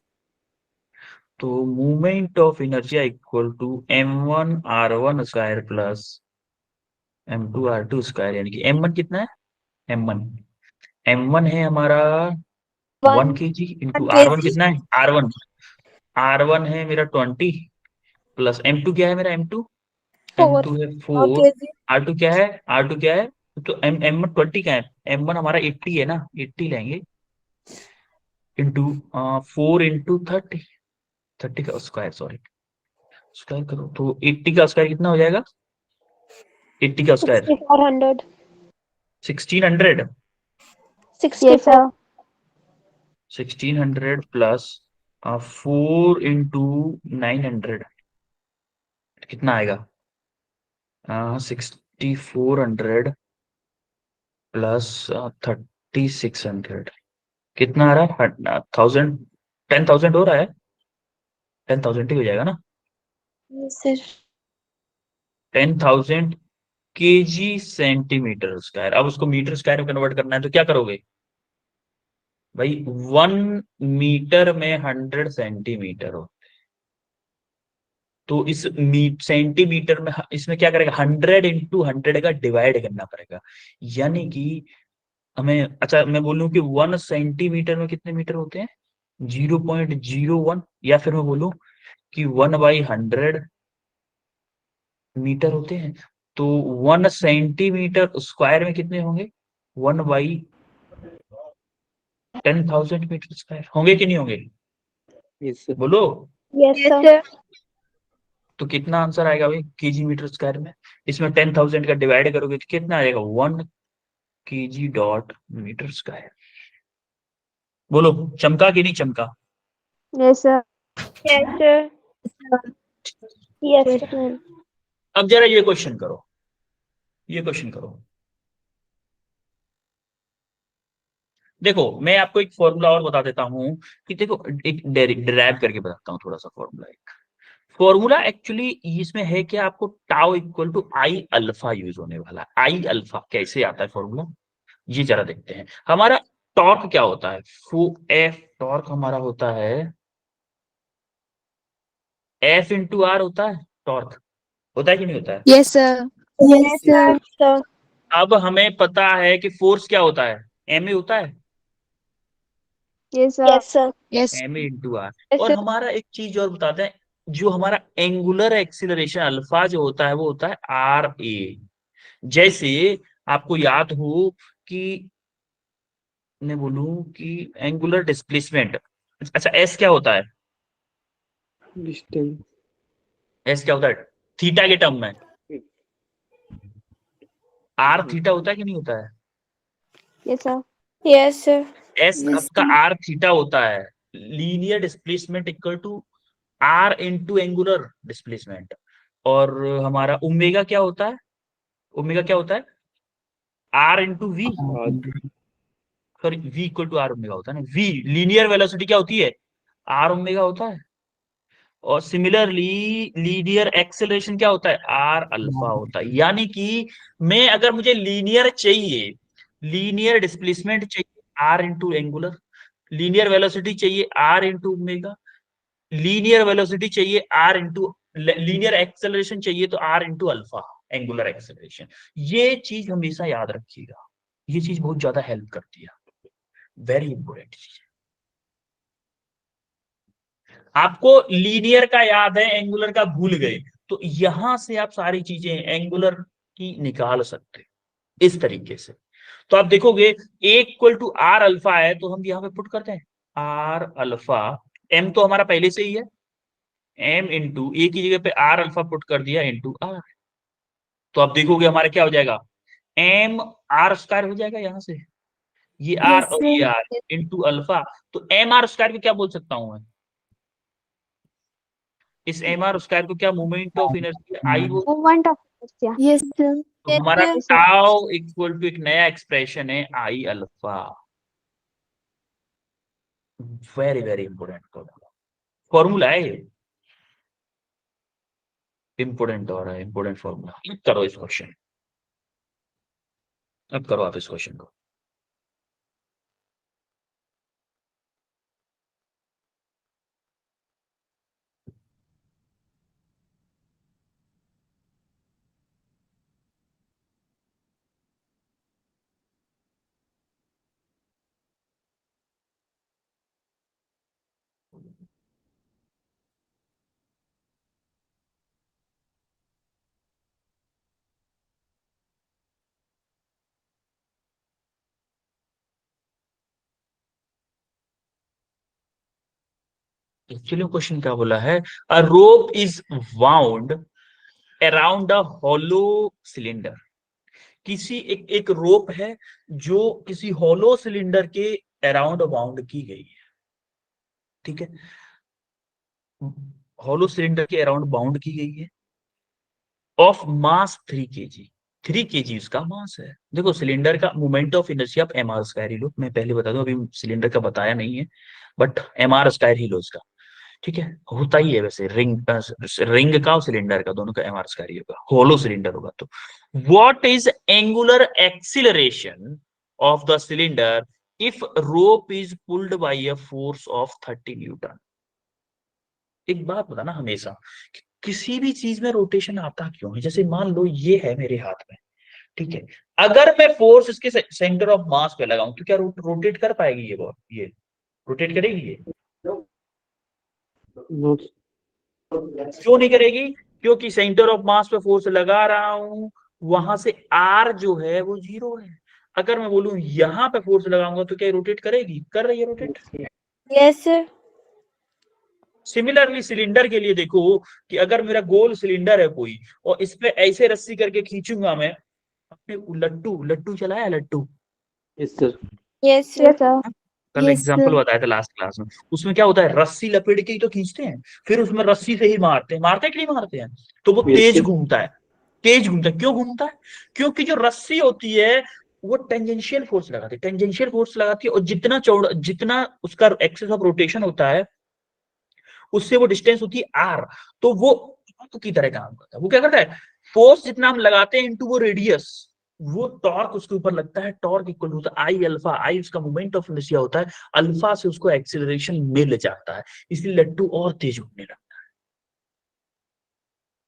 तो movement of inertia equal to m1r1 square plus m2r2 square, यानी कि m1 कितना है? m1 है हमारा 1 kg इंटू r1 कितना है? r1 है मेरा 20 प्लस m2 क्या है मेरा? m2 है 4। r2 क्या है? r2 क्या है? तो m1 20 का है, m1 हमारा 80 है ना, 80 लेंगे इंटू 4 इंटू 30 का स्क्वायर, सॉरी स्क्वायर करो तो 80 का स्क्वायर कितना हो जाएगा? 80 का स्क्वायर 6400। 1600। 64। 1600 प्लस 4 इंटू 900 कितना आएगा? 6400 प्लस 3600 कितना आ रहा है? 1000, 10,000 हो रहा है, 10,000 ही हो जाएगा ना? Sir 10,000 kg centimetre square. अब उसको मीटर स्क्वायर में कन्वर्ट करना है तो क्या करोगे भाई? 1 मीटर में 100 सेंटीमीटर हो, तो इस सेंटीमीटर में इसमें क्या करेगा? 100 इंटू 100 का डिवाइड करना पड़ेगा, यानी कि हमें, अच्छा मैं बोलूं कि 1 सेंटीमीटर में कितने मीटर होते हैं? 0.01, या फिर मैं बोलूं कि 1/100 मीटर होते हैं, तो 1 सेंटीमीटर स्क्वायर में कितने होंगे? 1/10,000 मीटर स्क्वायर होंगे कि नहीं होंगे? Yes sir. बोलो। Yes sir. तो कितना आंसर आएगा भाई केजी मीटर स्क्वायर में? इसमें 10,000 का डिवाइड करोगे तो कितना आएगा? 1 kg डॉट मीटर स्क्वायर। बोलो चमका कि नहीं चमका? Yes sir. Yes sir. Yes sir. अब जरा ये क्वेश्चन करो, ये क्वेश्चन करो। देखो मैं आपको एक फॉर्मूला और बता देता हूं कि देखो, एक डिराइव करके बताता हूँ थोड़ा सा फॉर्मूला। एक फॉर्मूला एक्चुअली इसमें है कि आपको tau equal to I alpha use होने वाला है। आई अल्फा कैसे आता है फॉर्मूला, ये जरा देखते हैं। हमारा टॉर्क क्या होता है? एफ टॉर्क हमारा होता है एफ इंटू आर होता है टॉर्क, होता है कि नहीं होता है? Yes sir. Yes sir. अब हमें पता है कि फोर्स क्या होता है? एम ए होता है, yes sir. Yes M A into R. और हमारा एक चीज और बताते हैं, जो हमारा एंगुलर एक्सीलरेशन अल्फा जो होता है वो होता है आर ए। जैसे आपको याद हो कि मैं बोलूं कि एंगुलर डिस्प्लेसमेंट, अच्छा एस क्या होता है? डिस्टेंस। एस क्या होता है थीटा के टर्म में? आर थीटा होता है कि नहीं होता है? Yes sir. Yes sir. S आपका आर थीटा होता है। Linear displacement equal to R into angular displacement. और हमारा ओमेगा क्या होता है? ओमेगा क्या होता है? R into V, sorry V equal to R omega होता है ना। वी लीनियर वेलोसिटी क्या होती है? आर ओमेगा होता है। और सिमिलरली लीनियर एक्सेलरेशन क्या होता है? आर अल्फा होता है। यानी कि मैं अगर मुझे लीनियर चाहिए, लीनियर डिस्प्लेसमेंट चाहिए R into angular, linear velocity चाहिए R into omega, linear velocity चाहिए आर इंटू, लीनियर एक्सेलरेशन चाहिए तो R into alpha angular acceleration. ये चीज हमेशा याद रखिएगा, ये चीज बहुत ज्यादा हेल्प करती है, वेरी इंपॉर्टेंट चीज है। आपको लीनियर का याद है, एंगुलर का भूल गए, तो यहां से आप सारी चीजें एंगुलर की निकाल सकते इस तरीके से। तो आप देखोगे ए इक्वल टू आर अल्फा है, तो हम यहाँ पे पुट करते हैं आर अल्फा, एम तो हमारा पहले से ही है, एम इंटू ए की जगह पे आर अल्फा पुट कर दिया इंटू आर। तो आप देखोगे हमारा क्या हो जाएगा, एम आर स्क्वायर हो जाएगा यहाँ से, ये आर Yes, और sir. ये आर इंटू अल्फा। तो एम आर स्क्वायर को क्या बोल सकता हूं मैं, इस एम आर स्क्वायर को क्या, मोमेंट ऑफ इनर्शिया आई बोल। Movement of inertia. Yes, sir. तो हमारा टाउ इक्वल टू एक नया एक्सप्रेशन है आई alpha. Very very important formula है, इंपोर्टेंट हो रहा है, इंपोर्टेंट फॉर्मूला। करो इस क्वेश्चन, अब करो आप इस क्वेश्चन को। एक्चुअली क्वेश्चन क्या बोला है, a rope is wound around a hollow cylinder. किसी एक रोप है जो किसी हॉलो सिलेंडर के अराउंड बाउंड की गई है, ठीक है, हॉलो सिलेंडर के अराउंड बाउंड की गई है, ऑफ मास 3 kg, 3 kg उसका मास है। देखो सिलेंडर का मोमेंट ऑफ इनर्शिया आप एम आर स्क्वायर ही लो, मैं पहले बता दूं, अभी सिलेंडर का बताया नहीं है, बट एम आर स्क्वायर ही लो इसका, ठीक है, होता ही है वैसे, रिंग का और सिलेंडर का दोनों का एम आर स्क्वायर ही होगा, होलो सिलेंडर होगा। तो what is angular acceleration of the cylinder if rope is pulled bye a force of 30 N। एक बात बताना हमेशा, कि किसी भी चीज में रोटेशन आता क्यों है, जैसे मान लो ये है मेरे हाथ में, ठीक है, अगर मैं फोर्स इसके सेंटर ऑफ मास पे लगाऊं तो क्या रोटेट कर पाएगी ये बॉल, ये रोटेट करेगी ये, नोट क्यों नहीं करेगी, क्योंकि सेंटर ऑफ मास पे फोर्स लगा रहा हूं, वहां से आर जो है वो 0 है। अगर मैं बोलूं यहां पे फोर्स लगाऊंगा तो क्या रोटेट करेगी, कर रही है rotate. Yes, sir. Similarly cylinder के लिए देखो कि अगर मेरा गोल सिलेंडर है कोई, और इस पे ऐसे रस्सी करके खींचूंगा मैं, अपने लट्टू लट्टू चलाया लट्टू, yes sir. Yes, sir. Yes, sir. कल Yes, एग्जांपल sir. बताया था लास्ट क्लास में, उसमें क्या होता है, रस्सी लपेट के ही तो खींचते हैं, फिर उसमें रस्सी से ही मारते हैं, मारते हैं कि नहीं मारते हैं, तो वो Yes, तेज sir. घूमता है, तेज घूमता है। क्यों घूमता है, क्योंकि जो रस्सी होती है वो टेंजेंशियल फोर्स लगाती है, टेंजेंशियल फोर्स लगाती है, और जितना चौड़ा, जितना उसका एक्सेस ऑफ रोटेशन होता है, उससे वो डिस्टेंस होती है आर, तो वो टॉर्क की तरह काम करता है। वो क्या करता है, फोर्स जितना हम लगाते हैं इनटू वो रेडियस, वो टॉर्क उसके ऊपर लगता है, टॉर्क इक्वल होता है आई अल्फा, आई उसका मोमेंट ऑफ इनर्शिया होता है, अल्फा से उसको एक्सीलरेशन मिल जाता है, इसलिए लट्टू और तेज उड़ने लगता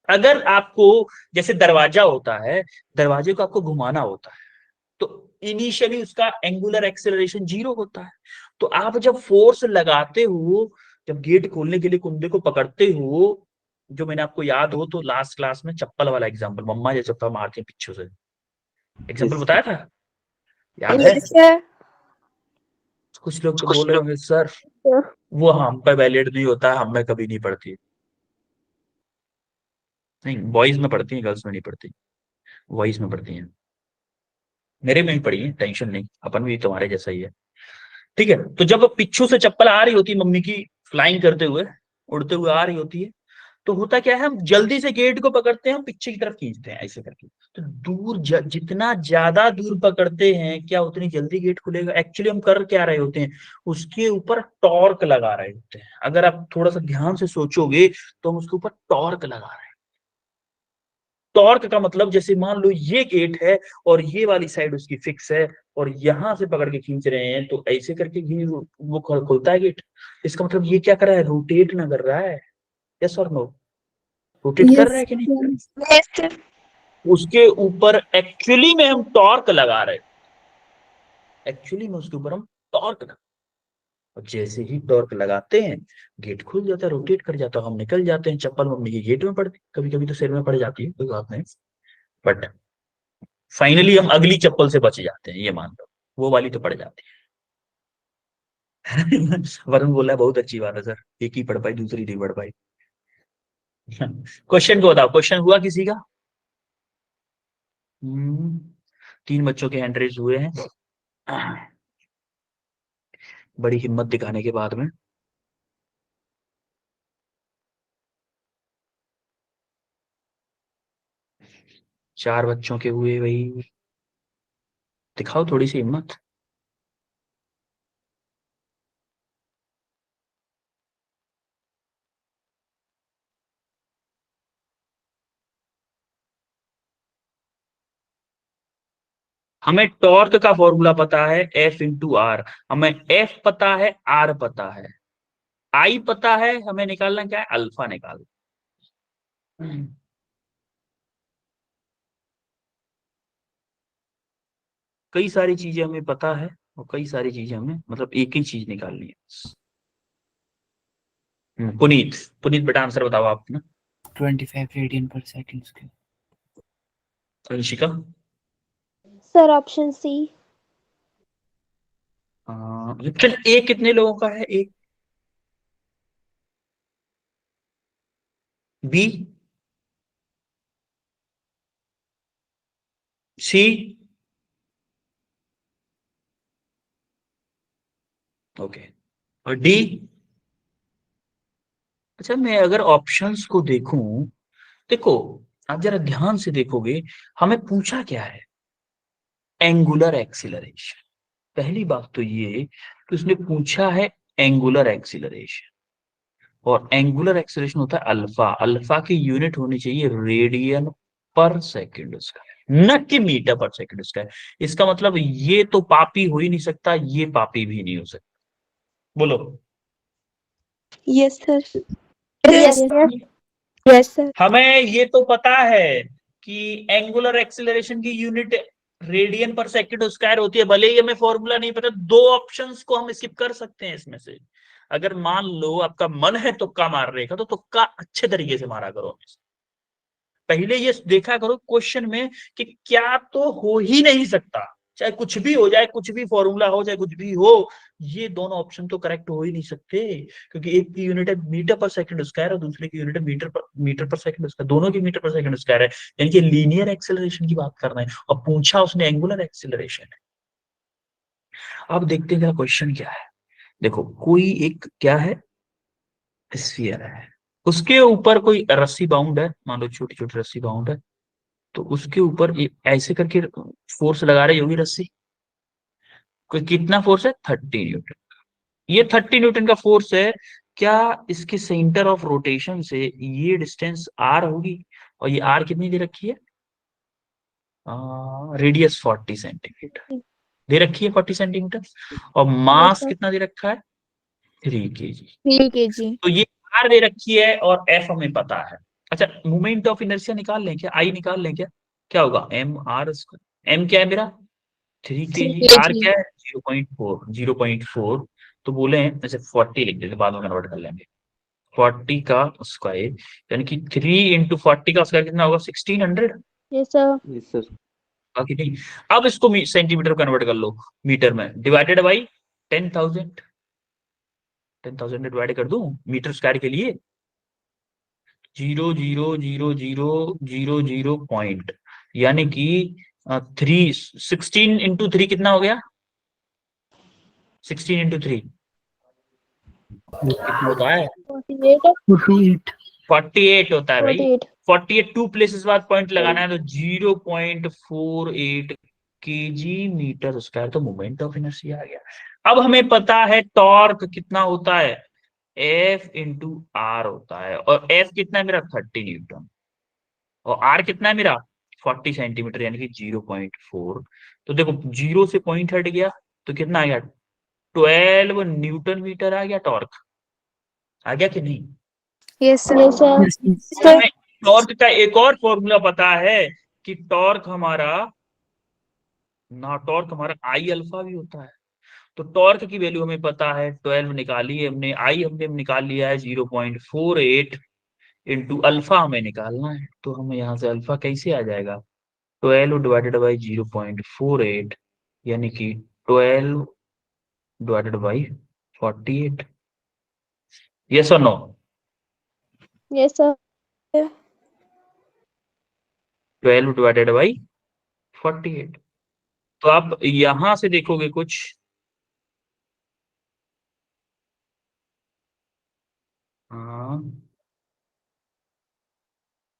है। अगर आपको जैसे दरवाजा होता है, दरवाजे को आपको घुमाना होता है, तो इनिशियली उसका एंगुलर एक्सेलरेशन 0 होता है, तो आप जब फोर्स लगाते हो, जब गेट खोलने के लिए कुंडे को पकड़ते हो, जो मैंने आपको याद हो तो लास्ट क्लास में चप्पल वाला एग्जांपल, मम्मा जो चप्पल मारती है पीछे से, एग्जांपल Yes, बताया था, याद है। Yes, sir. कुछ लोग तो बोल रहे होंगे सर वो हम पे वैलिड नहीं होता है, हम में कभी नहीं पड़ती, नहीं बॉयज में पड़ती है, गर्ल्स में नहीं पड़ती, बॉयज में पड़ती है, मेरे में भी पड़ी है, टेंशन नहीं, अपन भी तुम्हारे जैसा ही है, ठीक है। तो जब पिच्छू से चप्पल आ रही होती है मम्मी की, फ्लाइंग करते हुए, उड़ते हुए आ रही होती है, तो होता क्या है, हम जल्दी से गेट को पकड़ते हैं, हम पीछे की तरफ खींचते हैं ऐसे करके, तो दूर जितना ज्यादा दूर पकड़ते हैं क्या उतनी जल्दी गेट खुलेगा। एक्चुअली हम कर क्या रहे होते हैं, उसके ऊपर टॉर्क लगा रहे होते हैं, अगर आप थोड़ा सा ध्यान से सोचोगे तो हम उसके ऊपर टॉर्क लगा रहे हैं। टॉर्क का मतलब जैसे मान लो ये गेट है और ये वाली साइड उसकी फिक्स है और यहां से पकड़ के खींच रहे हैं तो ऐसे करके वो खुलता है गेट। इसका मतलब ये क्या कर रहा है, रोटेट ना कर रहा है। यस और नो, रोटेट कर रहा है कि नहीं? Yes sir. उसके ऊपर एक्चुअली में हम टॉर्क लगा रहे हैं, एक्चुअली में उसके ऊपर हम टॉर्क लगा, और जैसे ही टॉर्क लगाते हैं गेट खुल जाता है, रोटेट कर जाता है, हम निकल जाते हैं। चप्पल मम्मी की गेट में पड़ती, कभी कभी तो सिर में पड़ जाती है, कोई बात नहीं, बट फाइनली हम अगली चप्पल से बच जाते हैं, ये मान लो। वो वाली तो पड़ जाती है। वरुण बोला बहुत अच्छी बात है सर, एक ही पढ़ पाई दूसरी नहीं पढ़ पाई। क्वेश्चन को बताओ, क्वेश्चन हुआ किसी का? 3 बच्चों के हैंड रेज हुए हैं, बड़ी हिम्मत दिखाने के बाद में। चार बच्चों के हुए भाई, दिखाओ थोड़ी सी हिम्मत। हमें टॉर्क का फॉर्मूला पता है F इंटू आर, हमें F पता है, R पता है, I पता है, हमें निकालना क्या है, अल्फा निकालना। कई सारी चीजें हमें पता है और कई सारी चीजें हमें मतलब एक ही चीज निकालनी है। पुनीत, पुनीत बेटा आंसर बताओ आप ना। 25 radian per second square. Anshika? Sir option C. चल ए कितने लोगों का है, एक बी सी ओके और डी। अच्छा मैं अगर ऑप्शंस को देखूं, देखो आप जरा ध्यान से देखोगे, हमें पूछा क्या है, एंगुलर एक्सीलरेशन। पहली बात तो ये कि उसने पूछा है एंगुलर एक्सीलरेशन, और एंगुलर एक्सीलरेशन होता है अल्फा, अल्फा की यूनिट होनी चाहिए रेडियन पर सेकंड स्क्वायर, न कि मीटर पर सेकंड स्क्वायर। इसका मतलब ये तो पापी हो ही नहीं सकता, ये पापी भी नहीं हो सकता। बोलो। Yes sir. Yes yes sir. हमें ये तो पता है कि एंगुलर एक्सीलरेशन की unit radian per second square होती है, भले ही हमें फॉर्मूला नहीं पता, दो ऑप्शंस को हम स्किप कर सकते हैं इसमें से। अगर मान लो आपका मन है तुक्का मारने का, तो तुक्का अच्छे तरीके से मारा करो। पहले ये देखा करो क्वेश्चन में कि क्या तो हो ही नहीं सकता, चाहे कुछ भी हो जाए, कुछ भी फॉर्मूला हो, चाहे कुछ भी हो, ये दोनों ऑप्शन तो करेक्ट हो ही नहीं सकते, क्योंकि एक की यूनिट है मीटर पर सेकंड स्क्वायर और दूसरे की यूनिट है मीटर पर सेकंड स्क्वायर, दोनों की मीटर पर सेकंड स्क्वायर है, यानी कि लीनियर एक्सेलरेशन की बात कर रहे हैं, और पूछा उसने एंगुलर एक्सेलरेशन है। अब देखते हैं क्वेश्चन क्या है। देखो कोई एक क्या है, स्फीयर है, उसके ऊपर कोई रस्सी बाउंड है, मान लो छोटी छोटी रस्सी बाउंड है, तो उसके ऊपर ऐसे करके फोर्स लगा रही होगी रस्सी, कोई कितना फोर्स है, 30 न्यूटन। ये 30 न्यूटन का फोर्स है, क्या इसके सेंटर ऑफ रोटेशन से ये डिस्टेंस आर होगी, और ये आर कितनी दे रखी है, रेडियस 40 सेंटीमीटर दे रखी है, 40 सेंटीमीटर, और मास कितना दे रखा है, 3 kg। 3 kg। तो ये आर दे रखी है और एफ हमें पता है। अच्छा मोमेंट ऑफ इनर्शिया निकाल लें क्या, आई निकाल लें क्या, क्या होगा, एम आर स्क्वायर, एम क्या है मेरा 3 kg, आर क्या है 0.4, तो बोले हैं जैसे 40 लिख देते, बाद में कन्वर्ट कर लेंगे, 40 का स्क्वायर, यानी कि 3 × 40 का स्क्वायर कितना होगा, 1600। Yes sir. Yes sir. बाकी नहीं। अब इसको सेंटीमीटर कन्वर्ट कर लो मीटर में, डिवाइडेड बाई 10,000, 10,000 डिवाइड कर दूं मीटर स्क्वायर के लिए, 0.000000 यानी कि 16 × 3 कितना हो गया, 16 × 3 कितना होता है, 48। 48 होता है भाई। 48। 48 2 प्लेसेस बाद पॉइंट लगाना है, तो 0.48 kg मीटर स्क्वायर, तो मोमेंट ऑफ इनर्शिया आ गया। अब हमें पता है टॉर्क कितना होता है, F × R होता है, और F कितना है मेरा 30 न्यूटन। और आर कितना है मेरा 40 सेंटीमीटर यानी कि 0.4। तो देखो 0 से पॉइंट हट गया तो कितना आ गया 12 न्यूटन मीटर आ गया टॉर्क। आ गया कि नहीं? Yes, sir. Yes, sir. Yes, yes. तो हमें टॉर्क का एक और फॉर्मूला पता है कि टॉर्क हमारा आई अल्फा भी होता है। तो टॉर्क की वैल्यू हमें पता है 12 निकाली है हमने, आई हमने निकाल लिया है 0.48 इंटू अल्फा हमें निकालना है। तो हमें यहाँ से अल्फा कैसे आ जाएगा 12 डिवाइडेड बाई 0.48 यानी कि 12 डिवाइडेड बाई 48। यस और no? Yes, sir. 12 divided by 48। तो आप यहां से देखोगे कुछ हाँ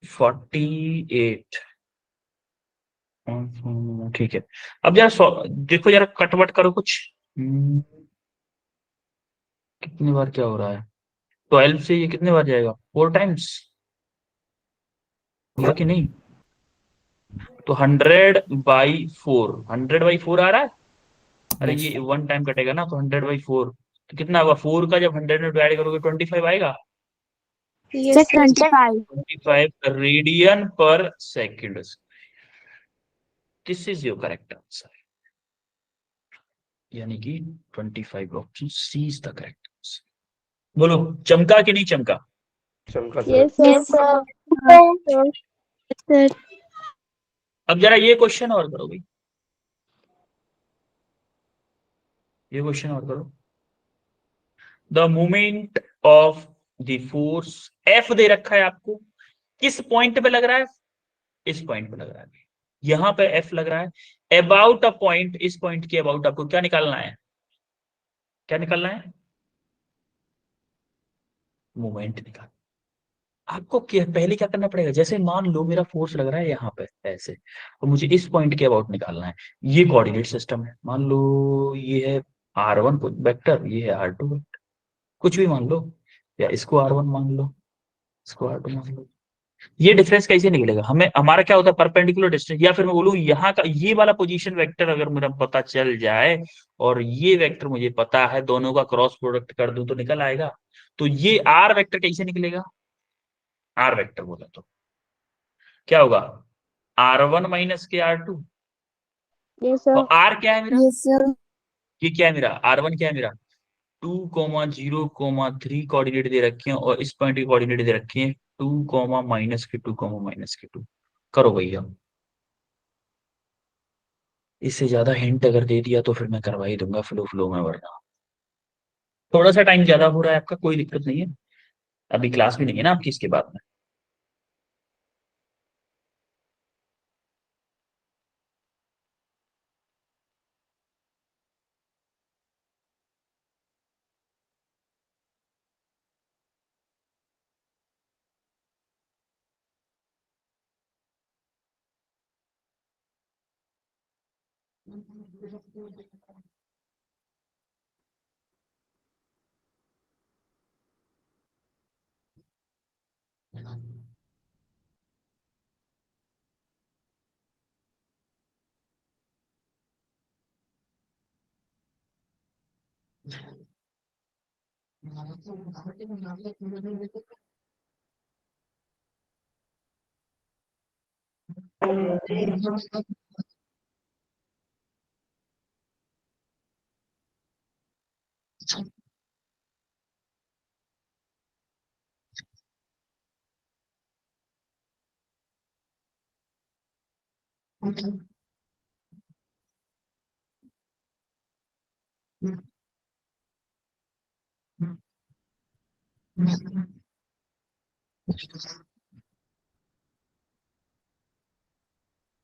48 ठीक है। अब जरा देखो जरा कटवट करो कुछ। कितनी बार क्या हो रहा है 12 से ये कितने बार जाएगा 4 टाइम्स होगा कि नहीं? तो 100/4 100/4 आ रहा है। अरे Yes, ये sir. 1 टाइम कटेगा ना तो 100/4 तो कितना होगा 4 का जब 100 में डिवाइड करोगे 25 आएगा। Yes, sir. 25. 25 radian per second. This is your correct answer यानी कि 25 option C is the correct answer. बोलो चमका कि नहीं चमका? चमका sir. Yes, sir. Yes, sir. Yes, sir. अब जरा ये क्वेश्चन और करो भाई, ये क्वेश्चन और करो। The moment of the force F दे रखा है आपको, किस पॉइंट पे लग रहा है? इस पॉइंट पे लग रहा है, यहां पे एफ लग रहा है। अबाउट अ पॉइंट, इस पॉइंट के अबाउट आपको क्या निकालना है? क्या निकालना है? मोमेंट निकाल। आपको क्या पहले क्या करना पड़ेगा, जैसे मान लो मेरा फोर्स लग रहा है यहाँ पे ऐसे और मुझे इस पॉइंट के अबाउट निकालना है। ये कोऑर्डिनेट सिस्टम है, मान लो ये है r1 वेक्टर, ये है r2 वेक्टर, कुछ भी मान लो, या इसको r1 मान लो, इसको r2 मान लो। ये डिफरेंस कैसे निकलेगा? हमें हमारा क्या होता है परपेंडिकुलर डिस्टेंस, या फिर मैं बोलूं यहाँ का ये वाला पोजीशन वेक्टर अगर मेरा पता चल जाए और ये वेक्टर मुझे पता है, दोनों का क्रॉस प्रोडक्ट कर दूं तो निकल आएगा। तो ये आर वेक्टर कैसे निकलेगा? आर वेक्टर बोला तो क्या होगा r1 माइनस के r2। Yes, sir. और r क्या है मेरा? Yes, sir. ये क्या है मेरा r1 क्या है मेरा 2,0,3 कोऑर्डिनेट दे रखे हैं और इस पॉइंट की कोऑर्डिनेट दे रखी है 2,-2,-। करो भैया, इससे ज्यादा हिंट अगर दे दिया तो फिर मैं करवा ही दूंगा फ्लो फ्लो में, वरना थोड़ा सा टाइम ज्यादा हो रहा है आपका, कोई दिक्कत नहीं है, अभी क्लास भी नहीं है ना आपकी इसके बाद में।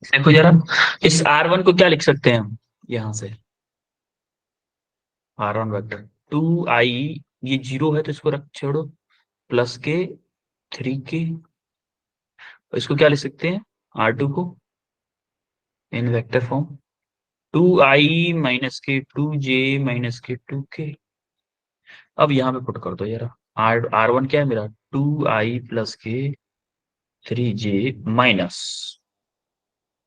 देखो जरा, इस r1 को क्या लिख सकते हैं हम यहां से, r1 वेक्टर 2i, ये 0 है तो इसको रख छोड़ो, प्लस के 3k, इसको क्या लिख सकते हैं r2 को इन वेक्टर फॉर्म 2i माइनस के 2j माइनस के 2k। अब यहाँ पे पुट कर दो जरा, r1 क्या है मेरा 2i प्लस के 3j माइनस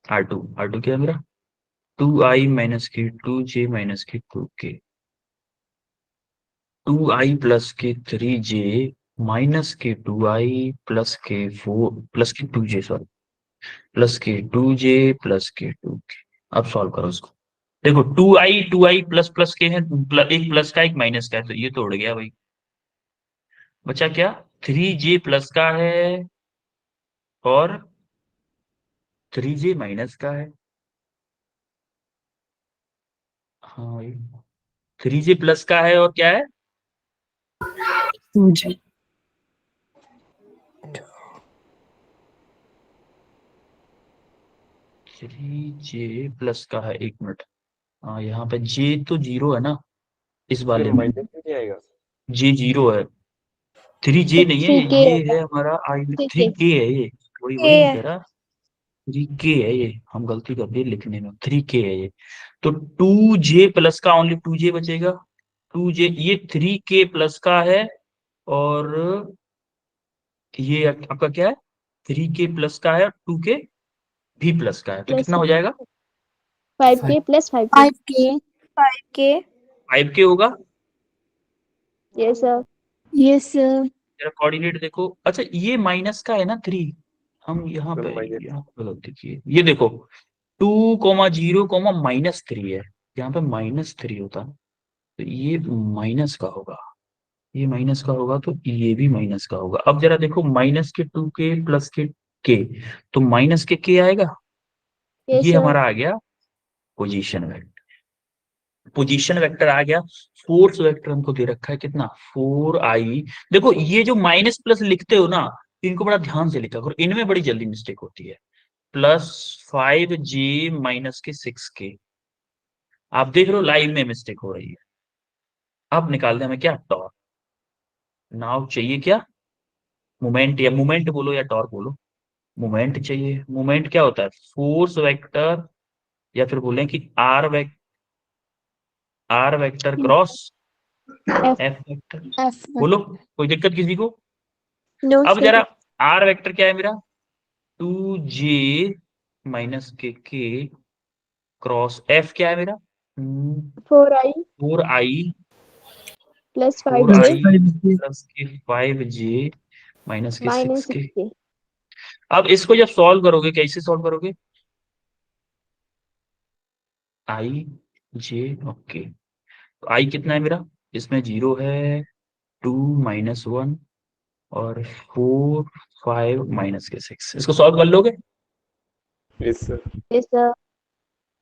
R2 क्या है मेरा 2i माइनस के 2j माइनस के 2k 2i प्लस के 3j माइनस के 2i प्लस के 4 प्लस के 2j सॉरी प्लस के 2j प्लस के 2k। अब सॉल्व करो इसको। देखो 2i प्लस प्लस के है, एक प्लस का एक माइनस का है, तो ये तो उड़ गया भाई। बचा क्या 3j प्लस का है और 3j माइनस का है। हाँ भाई 3j प्लस का है और क्या है 2j 3j प्लस का है। एक मिनट, हाँ यहाँ पे j तो 0 है ना इस वाले में, माइनस नहीं आएगा। j 0 है, 3j नहीं है, 3k ये होगा, है हमारा आई 3k 3k है ये। वही k वही मैं है। कह रहा 3k है ये, हम गलती कर दिए लिखने में, 3k है ये। तो 2j प्लस का ओनली 2j बचेगा, 2j ये 3k प्लस का है और ये आपका क्या है 3k प्लस का है और 2k भी प्लस का है, तो प्लस कितना हो जाएगा 5k plus 5k। 5k 5k 5k होगा। Yes sir. yes sir जरा कोऑर्डिनेट देखो, अच्छा ये माइनस का है ना 3, हम यहाँ सर पे माइनस यहाँ पे गलती की है। ये देखो 2,0, -3 है, यहाँ पे -3 होता है, तो ये माइनस का होगा, ये माइनस का होगा तो ये भी माइनस का होगा। अब जरा देखो माइनस के 2k प्लस के k, तो माइनस के k आएगा, यस ये सर। हमारा आ गया पोजीशन वेक्टर। पोजीशन वेक्टर आ गया। फोर्स वेक्टर हमको दे रखा है कितना 4i। देखो ये जो माइनस प्लस लिखते हो ना, इनको बड़ा ध्यान से लिखा करो, इनमें बड़ी जल्दी मिस्टेक होती है। +5j माइनस के 6k, आप देख रहे हो लाइव में मिस्टेक हो रही है। अब निकाल दे हमें क्या टॉर्क। नाउ चाहिए क्या मोमेंट, या मोमेंट बोलो या टॉर्क बोलो, मोमेंट चाहिए। मोमेंट क्या होता है फोर्स वेक्टर, या फिर बोलें कि R vector cross F F vector. f बोलो कोई दिक्कत किसी को। नो अब सर। जरा आर वेक्टर क्या है मेरा 2j माइनस के क्रॉस एफ क्या है मेरा 4i 4i plus 5j 4i plus के 5j माइनस के माइनस 6k। 6k। अब इसको जब सॉल्व करोगे कैसे सॉल्व करोगे आई जे ओके, तो आई कितना है मेरा, इसमें 0 है 2 -1 और 4 5 माइनस के 6, इसको सॉल्व कर लोगे। Yes sir. Yes sir.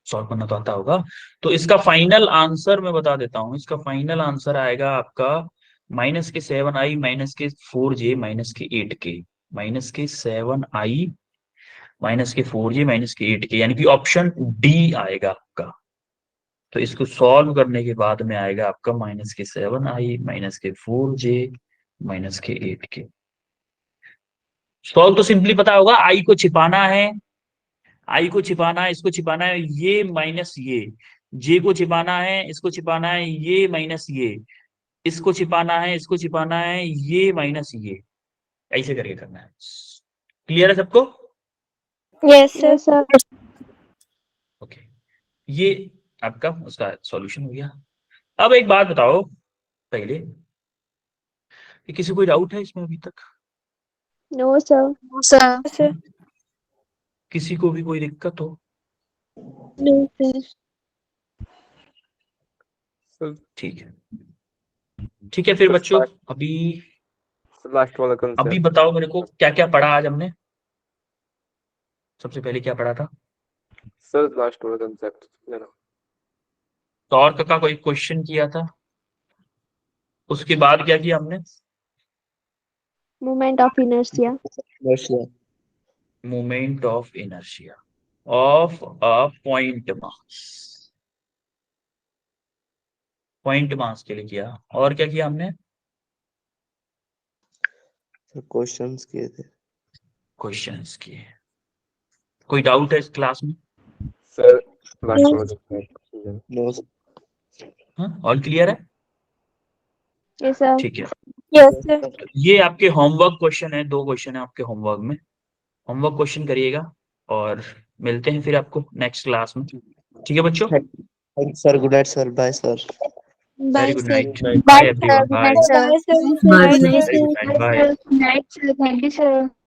Solve करना तो आता होगा। तो इसका फाइनल आंसर मैं बता देता हूं, इसका फाइनल आंसर आएगा आपका -7i माइनस के 4j माइनस के 8k, -7i माइनस के 4j माइनस के 8k, यानी कि ऑप्शन डी आएगा आपका। तो इसको सॉल्व करने के बाद में आएगा आपका -7i माइनस के 4j माइनस के 8k। सॉल्व तो सिंपली पता होगा, आई को छिपाना है, आई को छिपाना है, इसको छिपाना है, ये माइनस ये, जे को छिपाना है, इसको छिपाना है, ये माइनस ये, इसको छिपाना है, इसको छिपाना है, ये माइनस ये, ऐसे करके करना है। क्लियर है सबको। yes sir yes sir. Okay, ये आपका उसका सॉल्यूशन हो गया। अब एक बात बताओ पहले कि किसी कोई डाउट है इसमें अभी तक, नो सर। sir किसी को भी कोई दिक्कत हो। No sir. सर ठीक है, ठीक है फिर बच्चों, अभी लास्ट वाला अभी कंसेप्ट। बताओ मेरे को क्या क्या पढ़ा आज हमने। सबसे पहले क्या पढ़ा था, सर लास्ट वाला कंसेप्ट लेना। टॉर्क का कोई क्वेश्चन किया था, उसके बाद क्या किया हमने moment of inertia. Moment of inertia of a point mass के लिए किया। और क्या किया हमने क्वेश्चंस किए थे। क्वेश्चंस किए। कोई डाउट है इस क्लास में। सर लास्ट वाला कंसेप्ट। नो हाँ ऑल क्लियर है। Yes sir. ठीक है, yes sir ये आपके होमवर्क क्वेश्चन है, 2 क्वेश्चन है आपके होमवर्क में। होमवर्क क्वेश्चन करिएगा और मिलते हैं फिर आपको नेक्स्ट क्लास में। ठीक है बच्चों, Thanks sir. Good night sir. Bye sir. Very good night, Bye, bye sir. Everyone, Good bye, night, sir. Bye, sir. Bye, Nice sir. to meet you. Nice to- Thank you, sir.